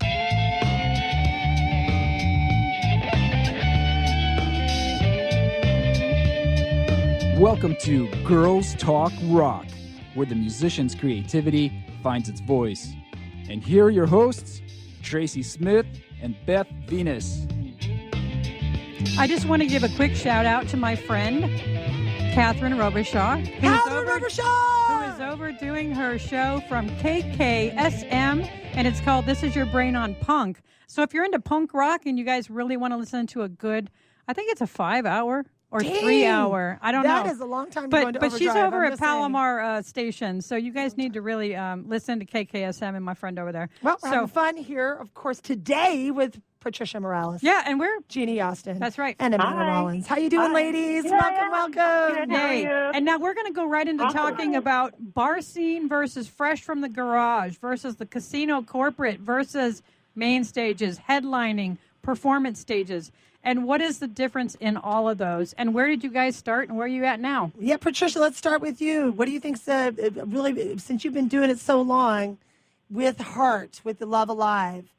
[SPEAKER 4] Welcome to Girls Talk Rock, where the musician's creativity finds its voice. And here are your hosts, Traci Smith and Beth Venus.
[SPEAKER 6] I just want to give a quick shout out to my friend, Catherine Robichaud, who is over doing her show from KKSM, and it's called This Is Your Brain on Punk. So if you're into punk rock and you guys really want to listen to a good, I think it's a 5-hour or 3-hour. I don't know.
[SPEAKER 5] That is a long time to go into
[SPEAKER 6] But she's
[SPEAKER 5] overdrive,
[SPEAKER 6] over
[SPEAKER 5] I'm
[SPEAKER 6] at
[SPEAKER 5] just saying.
[SPEAKER 6] Palomar Station, so you guys need to really listen to KKSM and my friend over there.
[SPEAKER 5] Well, we're having fun here, of course, today with Patricia Morales.
[SPEAKER 6] Yeah, and we're
[SPEAKER 5] Jeannie Austin.
[SPEAKER 6] That's right.
[SPEAKER 5] And Amanda Rollins. How you doing, ladies? Welcome.
[SPEAKER 6] Yay. And now we're going to go right into talking about bar scene versus fresh from the garage versus the casino corporate versus main stages, headlining, performance stages. And what is the difference in all of those? And where did you guys start and where are you at now?
[SPEAKER 5] Yeah, Patricia, let's start with you. What do you think's really, since you've been doing it so long, with heart, with the Love Alive,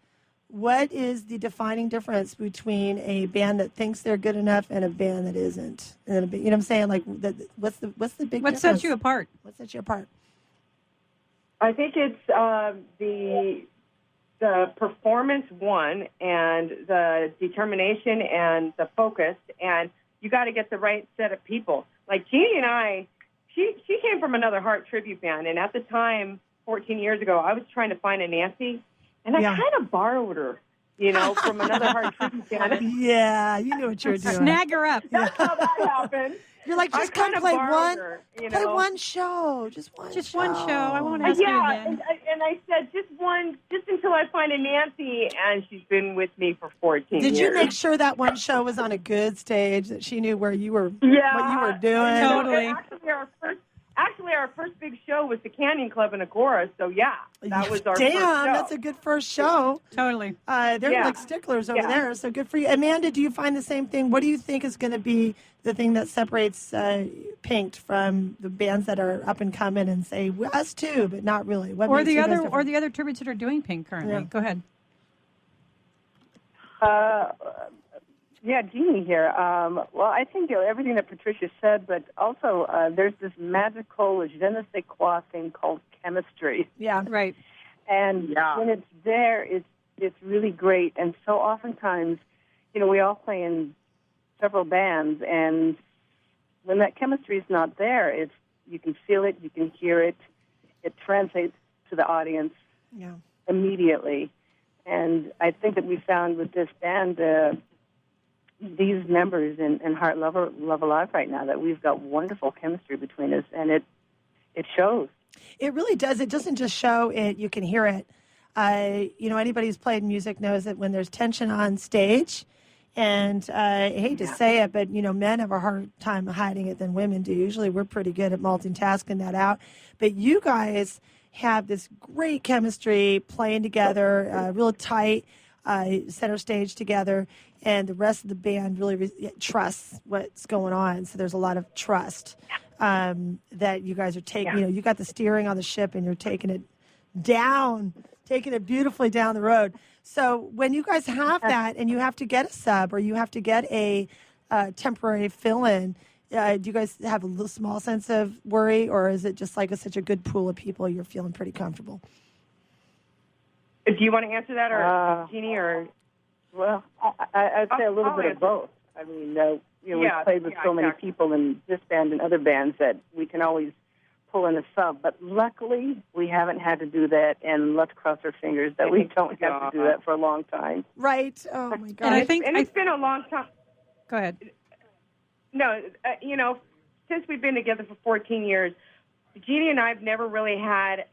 [SPEAKER 5] what is the defining difference between a band that thinks they're good enough and a band that isn't? And you know what I'm saying? Like, what's the big difference?
[SPEAKER 6] What sets you apart?
[SPEAKER 5] What sets you apart?
[SPEAKER 7] I think it's the performance one and the determination and the focus, and you got to get the right set of people. Like Jeannie and I, she came from another Heart tribute band, and at the time, 14 years ago, I was trying to find a Nancy, and I kind of borrowed her, from another Heart tribute band.
[SPEAKER 5] Yeah, you knew what you were doing.
[SPEAKER 6] Snag her up.
[SPEAKER 7] That's how that happened.
[SPEAKER 5] You're like, just come play one, play one show, just one show.
[SPEAKER 6] I won't ask you again.
[SPEAKER 7] And I said, just until I find a Nancy, and she's been with me for 14 years.
[SPEAKER 5] Did you make sure that one show was on a good stage, that she knew where you were, what you were doing?
[SPEAKER 6] Totally.
[SPEAKER 7] Actually, our first big show was the Canyon Club in Agora, so that was our first show.
[SPEAKER 5] Damn, that's a good first show.
[SPEAKER 6] Totally.
[SPEAKER 5] They're like sticklers over there, so good for you. Amanda, do you find the same thing? What do you think is going to be the thing that separates Pink from the bands that are up and coming and say, us too, but not really? What
[SPEAKER 6] Or
[SPEAKER 5] makes
[SPEAKER 6] the
[SPEAKER 5] you guys
[SPEAKER 6] other
[SPEAKER 5] different?
[SPEAKER 6] or the other tributes that are doing Pink currently.
[SPEAKER 5] Yeah.
[SPEAKER 6] Go ahead.
[SPEAKER 13] Yeah, Jeannie here. Well, I think everything that Patricia said, but also there's this magical je ne sais quoi thing called chemistry.
[SPEAKER 5] Yeah,
[SPEAKER 6] right.
[SPEAKER 13] And when it's there, it's really great. And so oftentimes, we all play in several bands, and when that chemistry is not there, you can feel it, you can hear it, it translates to the audience immediately. And I think that we found with this band, these members in Heart Love Alive right now, that we've got wonderful chemistry between us, and it shows.
[SPEAKER 5] It really does. It doesn't just show it, you can hear it. Anybody who's played music knows that when there's tension on stage, and I hate to say it, but, men have a harder time hiding it than women do. Usually we're pretty good at multitasking that out. But you guys have this great chemistry playing together, real tight, center stage together, and the rest of the band really trusts what's going on. So there's a lot of trust that you guys are taking. You got the steering on the ship, and you're taking it beautifully down the road. So when you guys have that, and you have to get a sub or you have to get a temporary fill-in, do you guys have a little small sense of worry, or is it just like such a good pool of people you're feeling pretty comfortable?
[SPEAKER 7] Do you want to answer that, or Jeannie, or?
[SPEAKER 13] Well, I'd say a little bit of both. I mean, we've played with so many people in this band and other bands that we can always pull in a sub. But luckily, we haven't had to do that, and let's cross our fingers that we don't have to do that for a long time.
[SPEAKER 5] Right. Oh, my God.
[SPEAKER 6] And I think
[SPEAKER 7] it's been a long time.
[SPEAKER 6] Go ahead.
[SPEAKER 7] No, since we've been together for 14 years, Jeannie and I have never really had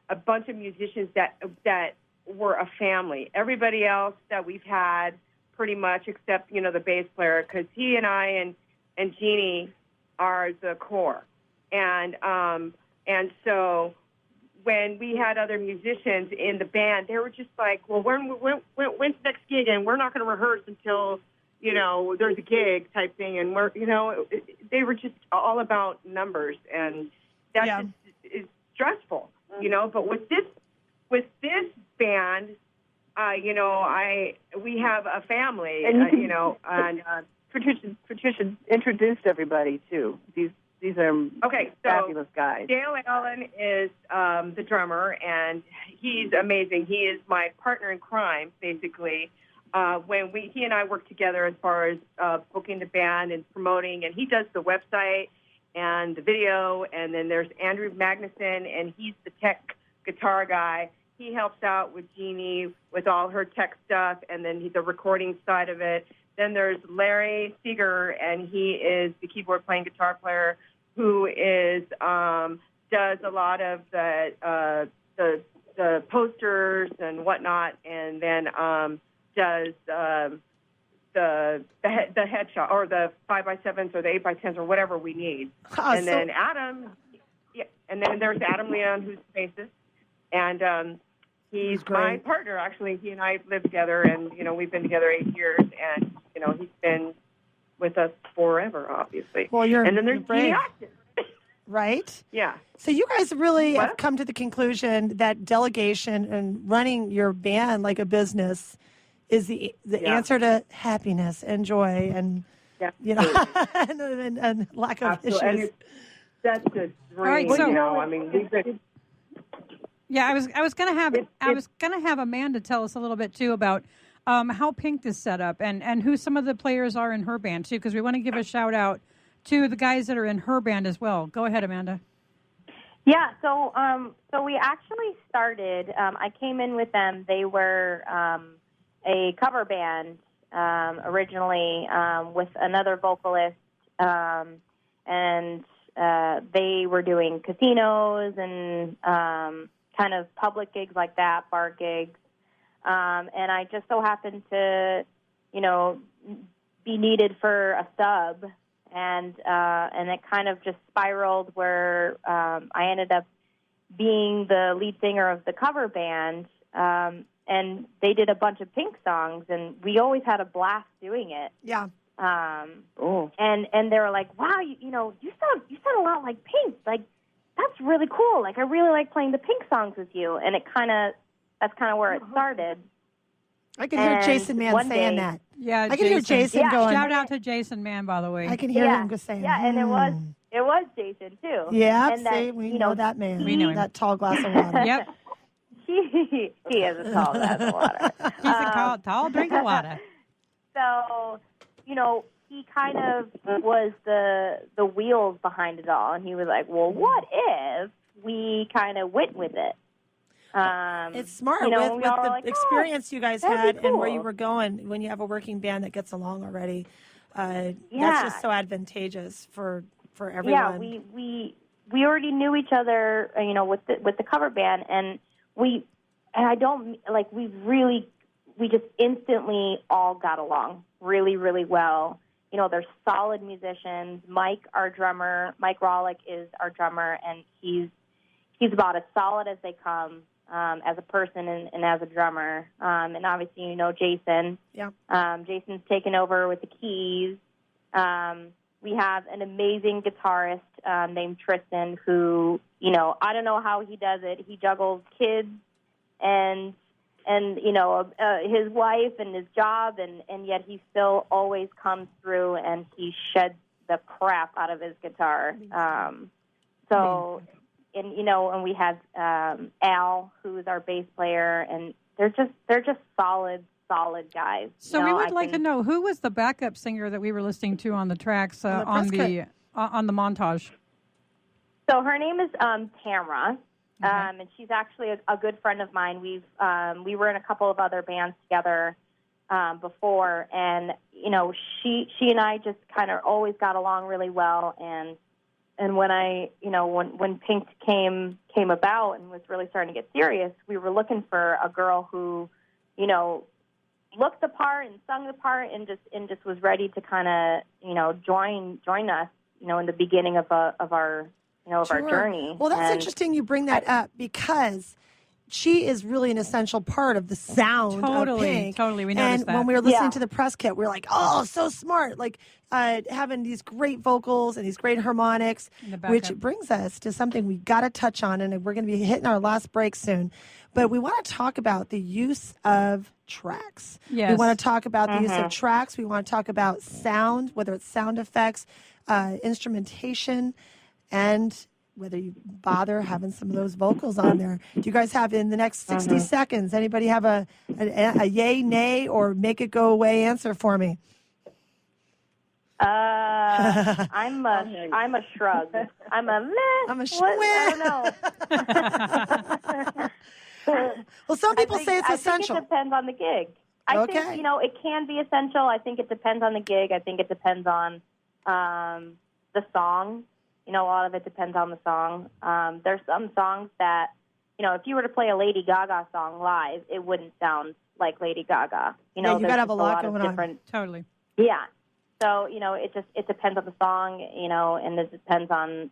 [SPEAKER 7] a bunch of musicians that were a family. Everybody else that we've had, pretty much, except the bass player, because he and I and Jeannie are the core, and so when we had other musicians in the band, they were just like, well, when's the next gig, and we're not going to rehearse until there's a gig type thing, and they were just all about numbers, and that just is stressful, But with this band, we have a family, and
[SPEAKER 13] Patricia introduced everybody too. These are fabulous guys.
[SPEAKER 7] Dale Allen is the drummer, and he's amazing. He is my partner in crime, basically. When he and I work together as far as booking the band and promoting, and he does the website and the video, and then there's Andrew Magnuson, and he's the tech guitar guy. He helps out with Jeannie with all her tech stuff, and then the recording side of it. Then there's Larry Seeger, and he is the keyboard playing guitar player who is does a lot of the posters and whatnot, and then does the headshot or the 5x7s or the 8x10s or whatever we need. And then Adam, and then there's Adam Leon, who's the bassist, and he's my partner. Actually, he and I live together, and we've been together 8 years, and he's been with us forever, obviously.
[SPEAKER 5] Well,
[SPEAKER 7] and then there's Jeannie Austin.
[SPEAKER 5] Right?
[SPEAKER 7] Yeah.
[SPEAKER 5] So you guys really have come to the conclusion that delegation and running your band like a business is the answer to happiness and joy and and lack of issues.
[SPEAKER 7] And that's a dream.
[SPEAKER 6] All right, so,
[SPEAKER 7] we've been.
[SPEAKER 6] Yeah, I was gonna have Amanda tell us a little bit too about how Pink is set up and who some of the players are in her band too, because we want to give a shout out to the guys that are in her band as well. Go ahead, Amanda.
[SPEAKER 8] Yeah, so we actually started. I came in with them. They were a cover band originally with another vocalist, and they were doing casinos and kind of public gigs like that, bar gigs. And I just so happened to, be needed for a sub, and it kind of just spiraled where I ended up being the lead singer of the cover band, and they did a bunch of Pink songs, and we always had a blast doing it.
[SPEAKER 5] Yeah.
[SPEAKER 8] And they were like, wow, you sound a lot like Pink. Like, that's really cool. Like, I really like playing the Pink songs with you. And that's kind of where it started.
[SPEAKER 5] I can hear Jason Mann saying that.
[SPEAKER 6] Yeah,
[SPEAKER 5] I can hear Jason going.
[SPEAKER 6] Shout out to Jason Mann, by the way.
[SPEAKER 5] I can hear him saying.
[SPEAKER 8] Yeah, and it was Jason too.
[SPEAKER 5] Yeah,
[SPEAKER 8] and
[SPEAKER 5] we know that man.
[SPEAKER 6] We know him.
[SPEAKER 5] That tall glass of water.
[SPEAKER 6] Yep.
[SPEAKER 8] He is a tall glass of water.
[SPEAKER 6] He's a tall drink of water.
[SPEAKER 8] So, he kind of was the wheels behind it all, and he was like, well, what if we kind of went with it?
[SPEAKER 5] It's smart with the experience you guys had and where you were going. When you have a working band that gets along already, that's just so advantageous for everyone.
[SPEAKER 8] Yeah, we already knew each other, with the cover band, and we just instantly all got along really, really well. They're solid musicians. Mike, our drummer, Mike Rollick is our drummer, and he's about as solid as they come as a person and as a drummer. And obviously, Jason.
[SPEAKER 5] Yeah.
[SPEAKER 8] Jason's taken over with the keys. We have an amazing guitarist named Tristan who, I don't know how he does it. He juggles kids and his wife and his job, and yet he still always comes through and he sheds the crap out of his guitar. And we have Al, who's our bass player, and they're just solid guys.
[SPEAKER 6] So we would like to know, who was the backup singer that we were listening to on the tracks on the montage?
[SPEAKER 8] So her name is Tamra, and she's actually a good friend of mine. We were in a couple of other bands together before, and she and I just kind of always got along really well. And when when Pink came about and was really starting to get serious, we were looking for a girl who, looked the part and sung the part and just was ready to kind of join us in the beginning of our our journey.
[SPEAKER 5] Well, that's interesting you bring that up, because she is really an essential part of the sound of Pink.
[SPEAKER 6] Totally, we noticed that.
[SPEAKER 5] And when we were listening to the press kit, we were like, oh, so smart. Like having these great vocals and these great harmonics, which brings us to something we got to touch on, and we're going to be hitting our last break soon. But we want to talk about the use of tracks.
[SPEAKER 6] Yes.
[SPEAKER 5] We want to talk about the use of tracks. We want to talk about sound, whether it's sound effects, instrumentation, and whether you bother having some of those vocals on there. Do you guys have, in the next 60 seconds, anybody have a yay, nay, or make it go away answer for me?
[SPEAKER 8] I'm a shrug. I'm a meh.
[SPEAKER 5] I'm a
[SPEAKER 8] I don't know.
[SPEAKER 5] Well, some people say it's essential.
[SPEAKER 8] I think it depends on the gig. I think, it can be essential. I think it depends on the gig. I think it depends on the song. A lot of it depends on the song. There's some songs that, if you were to play a Lady Gaga song live, it wouldn't sound like Lady Gaga.
[SPEAKER 5] You got to have a lot going
[SPEAKER 8] on.
[SPEAKER 6] Totally.
[SPEAKER 8] Yeah. So, it depends on the song, and it depends on,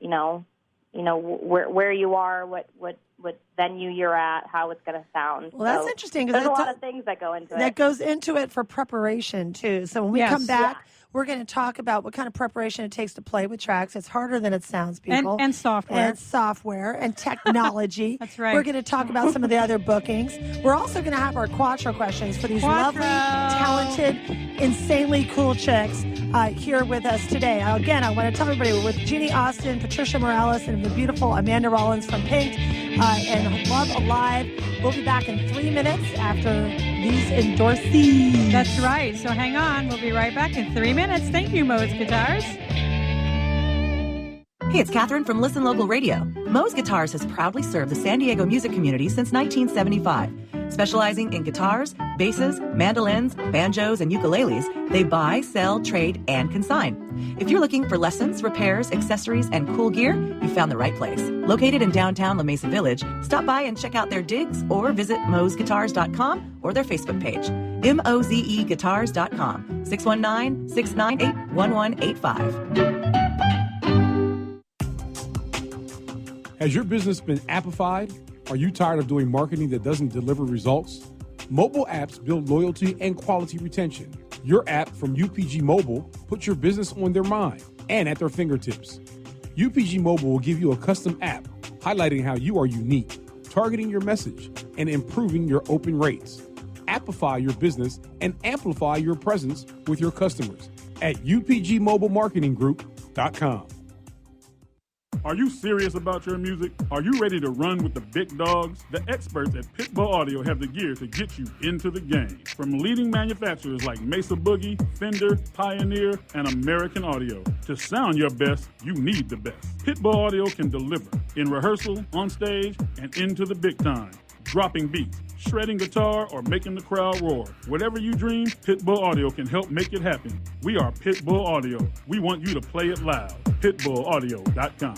[SPEAKER 8] where you are, what venue you're at, how it's going to sound.
[SPEAKER 5] Well, that's interesting.
[SPEAKER 8] There's a lot of things that go into it.
[SPEAKER 5] That goes into it for preparation, too. So when we come back, we're going to talk about what kind of preparation it takes to play with tracks. It's harder than it sounds, people.
[SPEAKER 6] And software.
[SPEAKER 5] And software and technology.
[SPEAKER 6] That's right.
[SPEAKER 5] We're going to talk about some of the other bookings. We're also going to have our Quattro questions for these lovely, talented, insanely cool chicks here with us today. Again, I want to tell everybody we're with Jeannie Austin, Patricia Morales, and the beautiful Amanda Rollins from Pink and Love Alive. We'll be back in 3 minutes after these endorsees.
[SPEAKER 6] That's right. So hang on. We'll be right back in 3 minutes. Thank you, Moe's Guitars.
[SPEAKER 11] Hey, it's Catherine from Listen Local Radio. Moe's Guitars has proudly served the San Diego music community since 1975. Specializing in guitars, basses, mandolins, banjos, and ukuleles, they buy, sell, trade, and consign. If you're looking for lessons, repairs, accessories, and cool gear, you found the right place. Located in downtown La Mesa Village, stop by and check out their digs or visit mozguitars.com or their Facebook page. MOZEguitars.com, 619-698-1185.
[SPEAKER 10] Has your business been appified? Are you tired of doing marketing that doesn't deliver results? Mobile apps build loyalty and quality retention. Your app from UPG Mobile puts your business on their mind and at their fingertips. UPG Mobile will give you a custom app highlighting how you are unique, targeting your message, and improving your open rates. Appify your business and amplify your presence with your customers at upgmobilemarketinggroup.com.
[SPEAKER 2] Are you serious about your music? Are you ready to run with the big dogs? The experts at Pitbull Audio have the gear to get you into the game. From leading manufacturers like Mesa Boogie, Fender, Pioneer, and American Audio. To sound your best, you need the best. Pitbull Audio can deliver in rehearsal, on stage, and into the big time. Dropping beats, shredding guitar, or making the crowd roar. Whatever you dream, Pitbull Audio can help make it happen. We are Pitbull Audio. We want you to play it loud. PitbullAudio.com.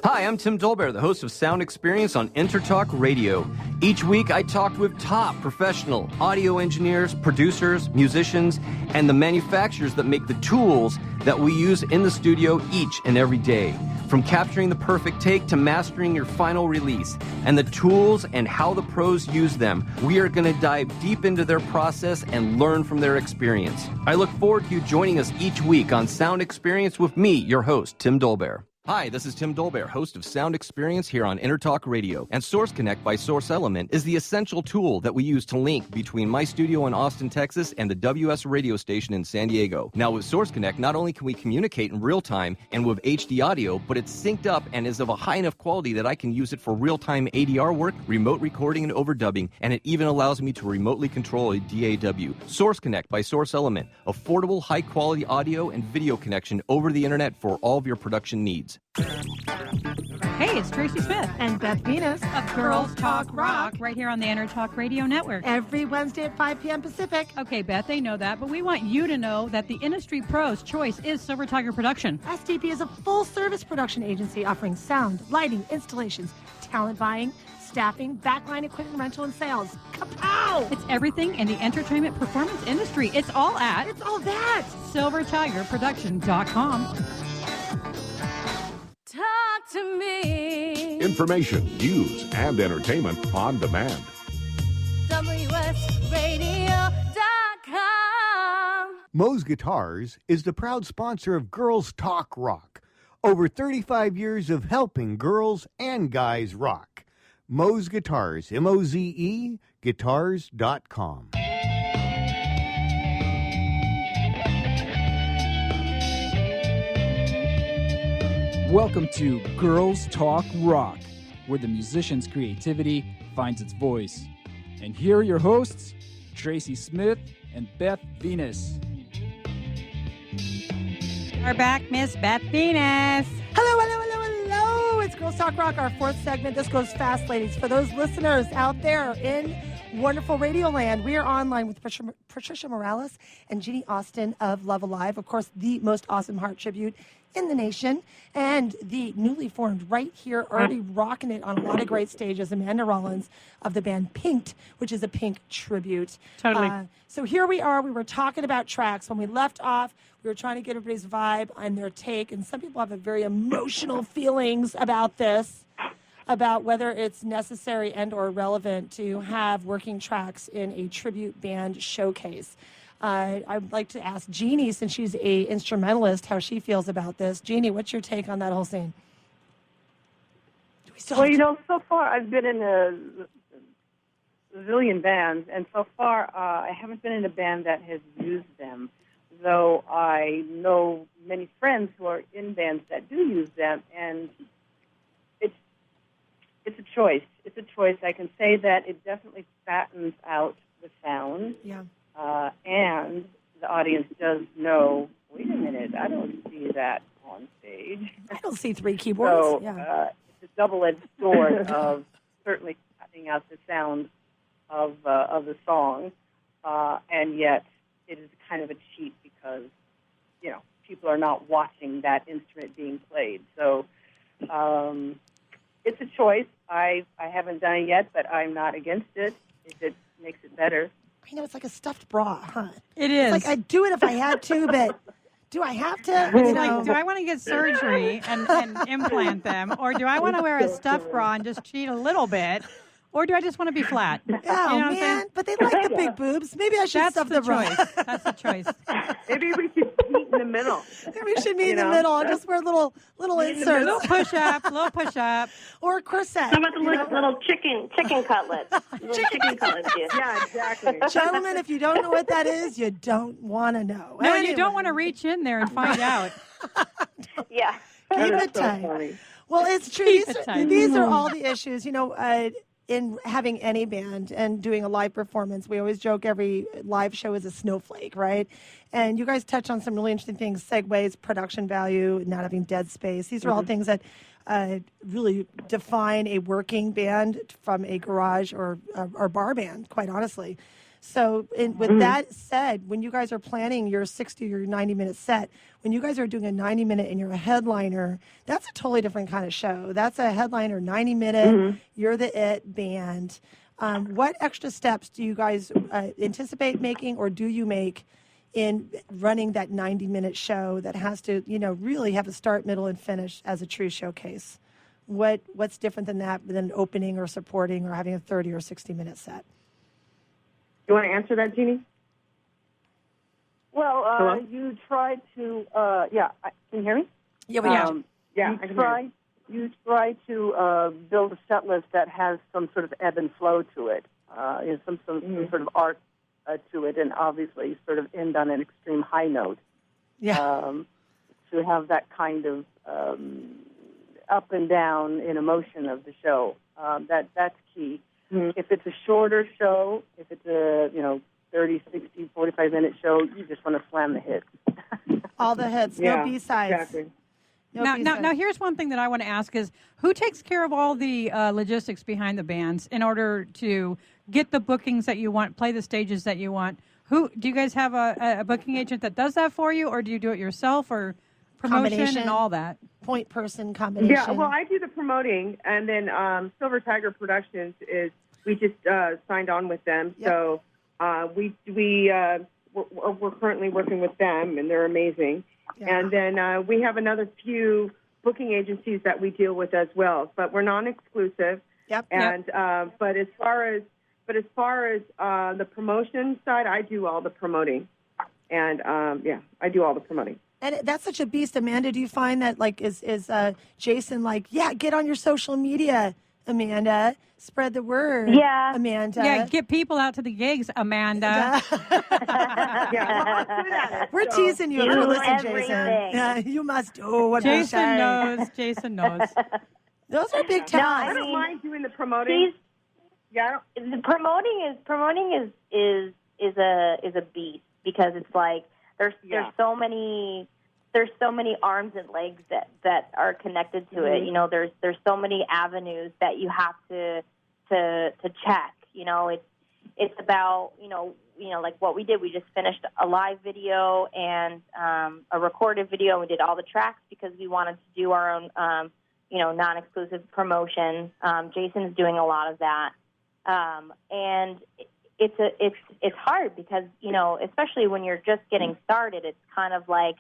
[SPEAKER 9] Hi, I'm Tim Dolbear, the host of Sound Experience on Intertalk Radio. Each week, I talk with top professional audio engineers, producers, musicians, and the manufacturers that make the tools that we use in the studio each and every day. From capturing the perfect take to mastering your final release, and the tools and how the pros use them, we are going to dive deep into their process and learn from their experience. I look forward to you joining us each week on Sound Experience with me, your host, Tim Dolbear. Hi, this is Tim Dolbear, host of Sound Experience here on Intertalk Radio. And Source Connect by Source Element is the essential tool that we use to link between my studio in Austin, Texas, and the WS radio station in San Diego. Now, with Source Connect, not only can we communicate in real time and with HD audio, but it's synced up and is of a high enough quality that I can use it for real-time ADR work, remote recording, and overdubbing, and it even allows me to remotely control a DAW. Source Connect by Source Element, affordable, high-quality audio and video connection over the internet for all of your production needs.
[SPEAKER 6] Hey, it's Traci Smith.
[SPEAKER 5] And Beth Venus
[SPEAKER 6] of Girls Talk Rock, right here on the Intertalk Radio Network.
[SPEAKER 5] Every Wednesday at 5 p.m. Pacific.
[SPEAKER 6] Okay, Beth, they know that, but we want you to know that the industry pro's choice is Silver Tiger Production.
[SPEAKER 5] SDP is a full-service production agency offering sound, lighting, installations, talent buying, staffing, backline equipment rental, and sales. Kapow!
[SPEAKER 6] It's everything in the entertainment performance industry. It's all at...
[SPEAKER 5] It's all that!
[SPEAKER 6] SilverTigerProduction.com.
[SPEAKER 12] Talk to me.
[SPEAKER 1] Information, news, and entertainment on demand.
[SPEAKER 12] WSRadio.com.
[SPEAKER 3] Moe's Guitars is the proud sponsor of Girls Talk Rock. Over 35 years of helping girls and guys rock. Moe's Guitars, M-O-Z-E, guitars.com.
[SPEAKER 4] Welcome to Girls Talk Rock, where the musician's creativity finds its voice. And here are your hosts, Traci Smith and Beth Venus.
[SPEAKER 6] We're back, Miss Beth Venus.
[SPEAKER 5] Hello, hello, hello, hello. It's Girls Talk Rock, our fourth segment. This goes fast, ladies. For those listeners out there in wonderful Radio Land, we are online with Patricia Morales and Jeannie Austin of Love Alive. Of course, the most awesome heart tribute in the nation, and the newly formed right here, already rocking it on a lot of great stages, Amanda Rollins of the band Pinked, which is a Pink tribute.
[SPEAKER 6] Totally.
[SPEAKER 5] So here we are. We were talking about tracks. When we left off, we were trying to get everybody's vibe and their take, and some people have a very emotional feelings about this, about whether it's necessary and or relevant to have working tracks in a tribute band showcase. I'd like to ask Jeannie, since she's a instrumentalist, how she feels about this. Jeannie, what's your take on that whole scene?
[SPEAKER 13] Well, so far I've been in a zillion bands, and so far I haven't been in a band that has used them, though I know many friends who are in bands that do use them, and it's a choice. It's a choice. I can say that it definitely fattens out the sound.
[SPEAKER 5] Yeah.
[SPEAKER 13] And the audience does know, wait a minute, I don't see that on stage.
[SPEAKER 5] I don't see three keyboards.
[SPEAKER 13] So it's a double-edged sword of certainly cutting out the sound of the song, and yet it is kind of a cheat because, people are not watching that instrument being played. So it's a choice. I haven't done it yet, but I'm not against it if it makes it better.
[SPEAKER 5] I know, it's like a stuffed bra, huh?
[SPEAKER 6] It is.
[SPEAKER 5] It's like I'd do it if I had to, but do I have to?
[SPEAKER 6] It's like, do I want to get surgery and implant them, or do I want to wear a stuffed bra and just cheat a little bit, or do I just want to be flat?
[SPEAKER 5] Oh, man, but they like the big boobs. Maybe I should stuff the bra.
[SPEAKER 6] That's the choice.
[SPEAKER 7] Maybe we should meet in the middle.
[SPEAKER 5] Maybe we should meet in the middle and just wear little inserts.
[SPEAKER 6] Little push up.
[SPEAKER 5] Or a corset.
[SPEAKER 8] How about the little chicken cutlets? Chicken cutlets, yes.
[SPEAKER 7] Yeah, exactly.
[SPEAKER 5] Gentlemen, if you don't know what that is, you don't want to know.
[SPEAKER 6] No, you don't want to reach in there and find out.
[SPEAKER 8] Yeah.
[SPEAKER 5] Keep it tight.
[SPEAKER 7] Funny.
[SPEAKER 5] Well, it's true. These are all the issues. In having any band and doing a live performance, we always joke every live show is a snowflake, right? And you guys touch on some really interesting things, segues, production value, not having dead space. These are all things that really define a working band from a garage or bar band, quite honestly. So with that said, when you guys are planning your 60 or 90-minute set, when you guys are doing a 90-minute and you're a headliner, that's a totally different kind of show. That's a headliner 90-minute, you're the it band. What extra steps do you guys anticipate making, or do you make in running that 90-minute show that has to, really have a start, middle, and finish as a true showcase? What's different than that than opening or supporting or having a 30 or 60-minute set?
[SPEAKER 7] You want to answer that, Jeannie?
[SPEAKER 13] Well, you try to, can you hear me?
[SPEAKER 5] Yeah, we can.
[SPEAKER 13] You try to build a set list that has some sort of ebb and flow to it, some sort of art to it, and obviously sort of end on an extreme high note.
[SPEAKER 5] Yeah.
[SPEAKER 13] To have that kind of up and down in emotion of the show, that's key. If it's a shorter show, if it's a 30, 60, 45-minute show, you just want to slam the hits.
[SPEAKER 5] All the hits, no B-sides.
[SPEAKER 7] Exactly.
[SPEAKER 6] Now, here's one thing that I want to ask is, who takes care of all the logistics behind the bands in order to get the bookings that you want, play the stages that you want? Who do you guys have a booking agent that does that for you, or do you do it yourself, or promotion and all that?
[SPEAKER 5] Point person combination.
[SPEAKER 7] Yeah, well, I do the promoting, and then Silver Tiger Productions we just signed on with them, so we're currently working with them, and they're amazing. Yeah. And then we have another few booking agencies that we deal with as well, but we're non-exclusive.
[SPEAKER 5] Yep.
[SPEAKER 7] And but as far as the promotion side, I do all the promoting, and I do all the promoting.
[SPEAKER 5] And that's such a beast, Amanda. Do you find that is Jason get on your social media, Amanda, spread the word, Amanda.
[SPEAKER 6] Yeah, get people out to the gigs, Amanda.
[SPEAKER 5] We're teasing you if you're listening, Jason. Yeah, you must do what
[SPEAKER 6] Jason knows. Jason knows.
[SPEAKER 5] Those are big talents.
[SPEAKER 7] I don't mind doing the promoting.
[SPEAKER 8] The promoting is a beast, because it's like there's so many arms and legs that are connected to it. You know, there's so many avenues that you have to check. You know, it's about like what we did. We just finished a live video and a recorded video. We did all the tracks because we wanted to do our own non-exclusive promotion. Jason's doing a lot of that. And it's hard because, especially when you're just getting started, it's kind of like,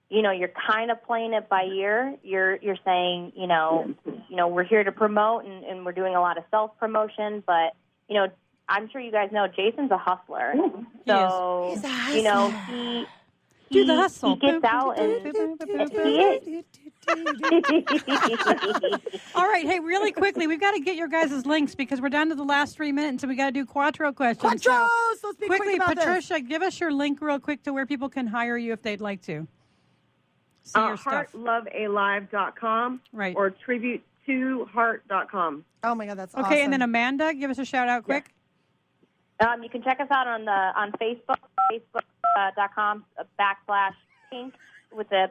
[SPEAKER 8] you're kind of playing it by ear. You're saying, we're here to promote and we're doing a lot of self-promotion, but, I'm sure you guys know Jason's a hustler. So,
[SPEAKER 5] he's a hustler.
[SPEAKER 8] He
[SPEAKER 6] do the hustle.
[SPEAKER 8] He gets out and he is.
[SPEAKER 6] All right, hey, really quickly, we've got to get your guys' links because we're down to the last 3 minutes and we got to do Quattro questions.
[SPEAKER 5] Quattro! So let's be
[SPEAKER 6] quickly,
[SPEAKER 5] quick about
[SPEAKER 6] Patricia,
[SPEAKER 5] this.
[SPEAKER 6] give us your link real quick to where people can hire you if they'd like to. See your stuff.
[SPEAKER 7] HeartLoveAlive.com or tribute2heart.com.
[SPEAKER 5] Oh my God, that's awesome.
[SPEAKER 6] Okay, and then Amanda, give us a shout out quick.
[SPEAKER 8] You can check us out on Facebook, facebook.com/pink with a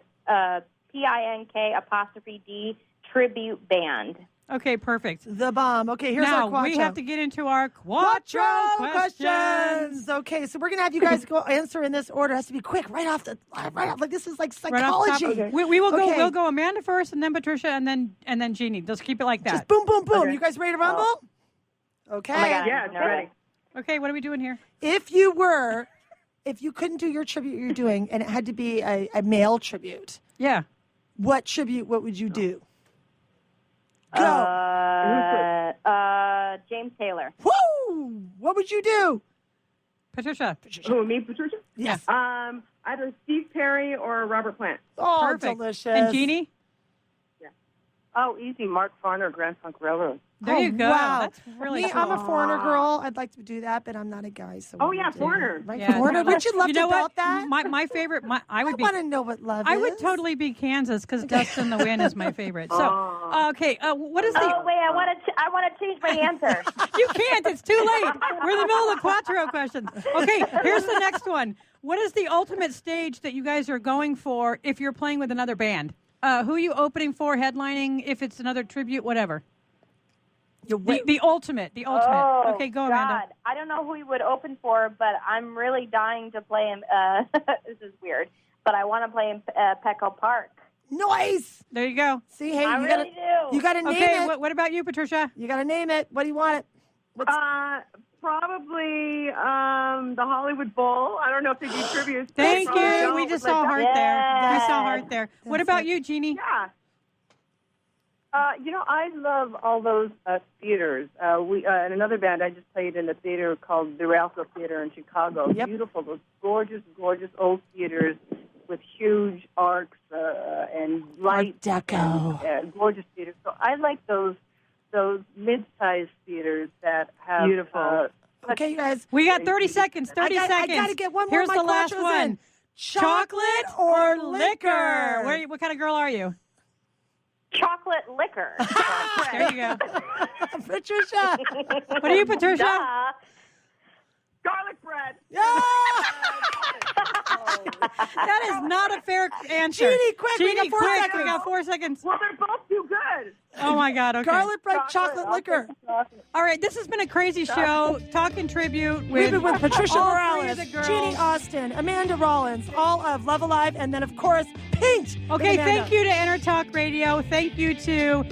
[SPEAKER 8] PINK''D tribute band.
[SPEAKER 6] Okay, perfect.
[SPEAKER 5] The bomb. Okay, here's our Quattro.
[SPEAKER 6] We have to get into our Quattro questions.
[SPEAKER 5] Okay, so we're gonna have you guys go answer in this order. It has to be quick, right off. Like this is like psychology.
[SPEAKER 6] Right we will go. We'll go Amanda first, and then Patricia, and then Jeannie. Just keep it like that.
[SPEAKER 5] Just boom, boom, boom. Okay. You guys ready to rumble? Okay.
[SPEAKER 8] Oh my God,
[SPEAKER 7] yeah, ready.
[SPEAKER 6] Okay, what are we doing here?
[SPEAKER 5] If you couldn't do your tribute you're doing, and it had to be a male tribute.
[SPEAKER 6] Yeah.
[SPEAKER 5] What would you do? Go.
[SPEAKER 8] James Taylor.
[SPEAKER 5] Woo! What would you do?
[SPEAKER 6] Patricia.
[SPEAKER 7] Who, me, Patricia?
[SPEAKER 5] Yes.
[SPEAKER 7] Either Steve Perry or Robert Plant.
[SPEAKER 5] Oh,
[SPEAKER 6] perfect.
[SPEAKER 5] Delicious.
[SPEAKER 6] And Jeannie?
[SPEAKER 13] Yeah. Oh, easy. Mark Farner, Grand Funk Railroad.
[SPEAKER 6] There you go.
[SPEAKER 5] Wow.
[SPEAKER 6] That's really cool.
[SPEAKER 5] I'm a Foreigner girl. I'd like to do that, but I'm not a guy. So
[SPEAKER 7] Foreigner.
[SPEAKER 5] Right?
[SPEAKER 6] Yeah,
[SPEAKER 5] Foreigner. Would you love to
[SPEAKER 6] what?
[SPEAKER 5] that?
[SPEAKER 6] My favorite. I
[SPEAKER 5] want to know what love is.
[SPEAKER 6] I would totally be Kansas because Dust in the Wind is my favorite. So, okay. What is the?
[SPEAKER 8] Oh wait, I want to change my answer.
[SPEAKER 6] You can't. It's too late. We're in the middle of the Quattro questions. Okay. Here's the next one. What is the ultimate stage that you guys are going for if you're playing with another band? Who are you opening for? Headlining? If it's another tribute, whatever. The ultimate.
[SPEAKER 8] Oh,
[SPEAKER 6] okay, go, Amanda.
[SPEAKER 8] God. I don't know who he would open for, but I'm really dying to play him. This is weird, but I want to play him Petco Park.
[SPEAKER 5] Nice.
[SPEAKER 6] There you go.
[SPEAKER 5] See, hey,
[SPEAKER 8] I really do.
[SPEAKER 5] You got to name
[SPEAKER 6] it.
[SPEAKER 5] Okay,
[SPEAKER 6] what about you, Patricia?
[SPEAKER 5] You got to name it. What do you want it?
[SPEAKER 7] Probably the Hollywood Bowl. I don't know if they do tributes.
[SPEAKER 6] Thank you. We just saw Heart there. We saw Heart there. What about you, Jeannie?
[SPEAKER 7] Yeah.
[SPEAKER 13] I love all those theaters. We in another band, I just played in a theater called the Rialto Theater in Chicago.
[SPEAKER 5] Yep.
[SPEAKER 13] Beautiful, those gorgeous, gorgeous old theaters with huge arcs and lights.
[SPEAKER 5] Art Deco.
[SPEAKER 13] And gorgeous theaters. So I like those mid-sized theaters that have
[SPEAKER 7] beautiful.
[SPEAKER 5] Okay, you guys.
[SPEAKER 6] We got 30 seconds. 30 seconds.
[SPEAKER 5] I got to get one more.
[SPEAKER 6] Here's the last one.
[SPEAKER 5] Chocolate or liquor?
[SPEAKER 6] What kind of girl are you?
[SPEAKER 8] Chocolate liquor.
[SPEAKER 6] There you go.
[SPEAKER 5] Patricia.
[SPEAKER 6] What are you, Patricia?
[SPEAKER 8] Duh.
[SPEAKER 7] Garlic bread.
[SPEAKER 5] Yeah.
[SPEAKER 6] That is not a fair answer.
[SPEAKER 5] Jeannie, quick, we got 4 seconds.
[SPEAKER 6] We got 4 seconds.
[SPEAKER 7] Well, they're both too good.
[SPEAKER 6] Oh, my God. Okay.
[SPEAKER 5] Garlic bread, chocolate liquor.
[SPEAKER 6] All right, this has been a crazy show. Talking tribute with,
[SPEAKER 5] We've been with Patricia
[SPEAKER 6] all
[SPEAKER 5] Morales,
[SPEAKER 6] three of the girls.
[SPEAKER 5] Jeannie Austin, Amanda Rollins, all of Love Alive, and then, of course, Paint.
[SPEAKER 6] Okay, thank you to Intertalk Radio. Thank you to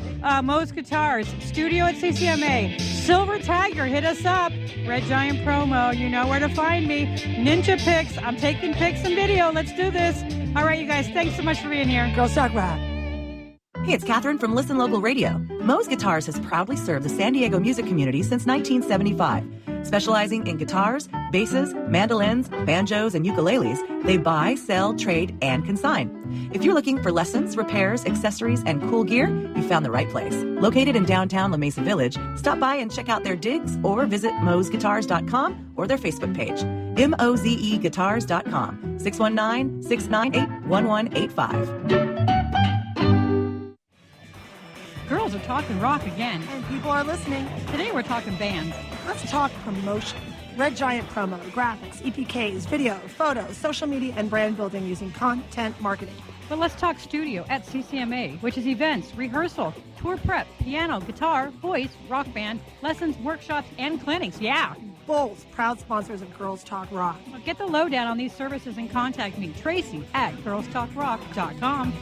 [SPEAKER 6] Moe's Guitars, Studio at CCMA. Silver Tiger, hit us up. Red Giant Promo, you know where to find me. Ninja Pics, I'm taking pics and video. Let's do this. All right, you guys, thanks so much for being here.
[SPEAKER 5] Girls Talk Rock.
[SPEAKER 11] Hey, it's Catherine from Listen Local Radio. Moe's Guitars has proudly served the San Diego music community since 1975. Specializing in guitars, basses, mandolins, banjos, and ukuleles, they buy, sell, trade, and consign. If you're looking for lessons, repairs, accessories, and cool gear, you found the right place. Located in downtown La Mesa Village, stop by and check out their digs or visit moesguitars.com or their Facebook page. mozeguitars.com, 619-698-1185.
[SPEAKER 6] Girls are talking rock again.
[SPEAKER 5] And people are listening.
[SPEAKER 6] Today we're talking bands.
[SPEAKER 5] Let's talk promotion. Red Giant Promo, graphics, EPKs, video, photos, social media, and brand building using content marketing.
[SPEAKER 6] But let's talk studio at CCMA, which is events, rehearsal, tour prep, piano, guitar, voice, rock band, lessons, workshops, and clinics. Yeah.
[SPEAKER 5] Both proud sponsors of Girls Talk Rock.
[SPEAKER 6] Well, get the lowdown on these services and contact me, Traci, at girlstalkrock.com.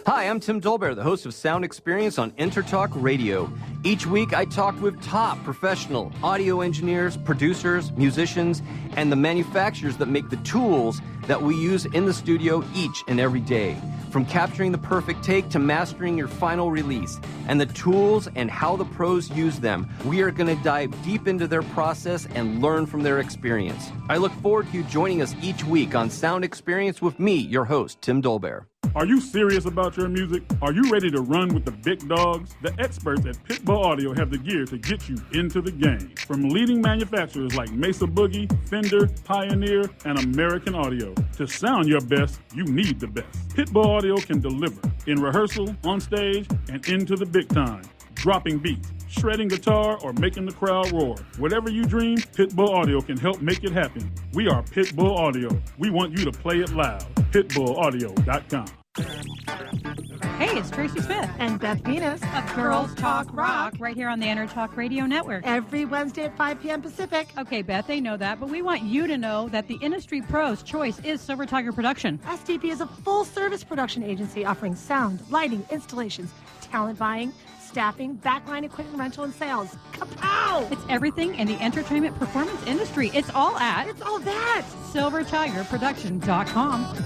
[SPEAKER 9] Hi, I'm Tim Dolbear, the host of Sound Experience on Intertalk Radio. Each week, I talk with top professional audio engineers, producers, musicians, and the manufacturers that make the tools that we use in the studio each and every day. From capturing the perfect take to mastering your final release, and the tools and how the pros use them, we are going to dive deep into their process and learn from their experience. I look forward to you joining us each week on Sound Experience with me, your host, Tim Dolbear.
[SPEAKER 2] Are you serious about your music? Are you ready to run with the big dogs? The experts at Pitbull Audio have the gear to get you into the game. From leading manufacturers like Mesa Boogie, Fender, Pioneer, and American Audio. To sound your best, you need the best. Pitbull Audio can deliver in rehearsal, on stage, and into the big time. Dropping beats, shredding guitar, or making the crowd roar. Whatever you dream, Pitbull Audio can help make it happen. We are Pitbull Audio. We want you to play it loud. PitbullAudio.com.
[SPEAKER 6] Hey, it's Traci Smith
[SPEAKER 5] and Beth Venus
[SPEAKER 6] of Girls Talk Rock right here on the Intertalk Radio Network.
[SPEAKER 5] Every Wednesday at 5 p.m. Pacific.
[SPEAKER 6] Okay, Beth, they know that, but we want you to know that the industry pro's choice is Silver Tiger Production.
[SPEAKER 5] SDP is a full-service production agency offering sound, lighting, installations, talent buying, staffing, backline equipment rental, and sales. Kapow!
[SPEAKER 6] It's everything in the entertainment performance industry. It's all at...
[SPEAKER 5] It's all that!
[SPEAKER 6] SilverTigerProduction.com.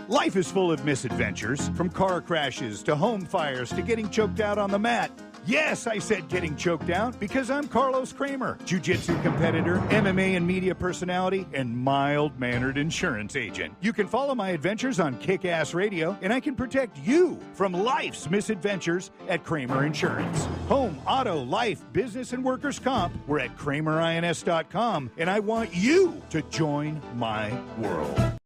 [SPEAKER 14] Life is full of misadventures, from car crashes to home fires to getting choked out on the mat. Yes, I said getting choked out because I'm Carlos Kramer, jiu-jitsu competitor, MMA and media personality, and mild-mannered insurance agent. You can follow my adventures on Kick-Ass Radio, and I can protect you from life's misadventures at Kramer Insurance. Home, auto, life, business, and workers' comp. We're at KramerINS.com, and I want you to join my world.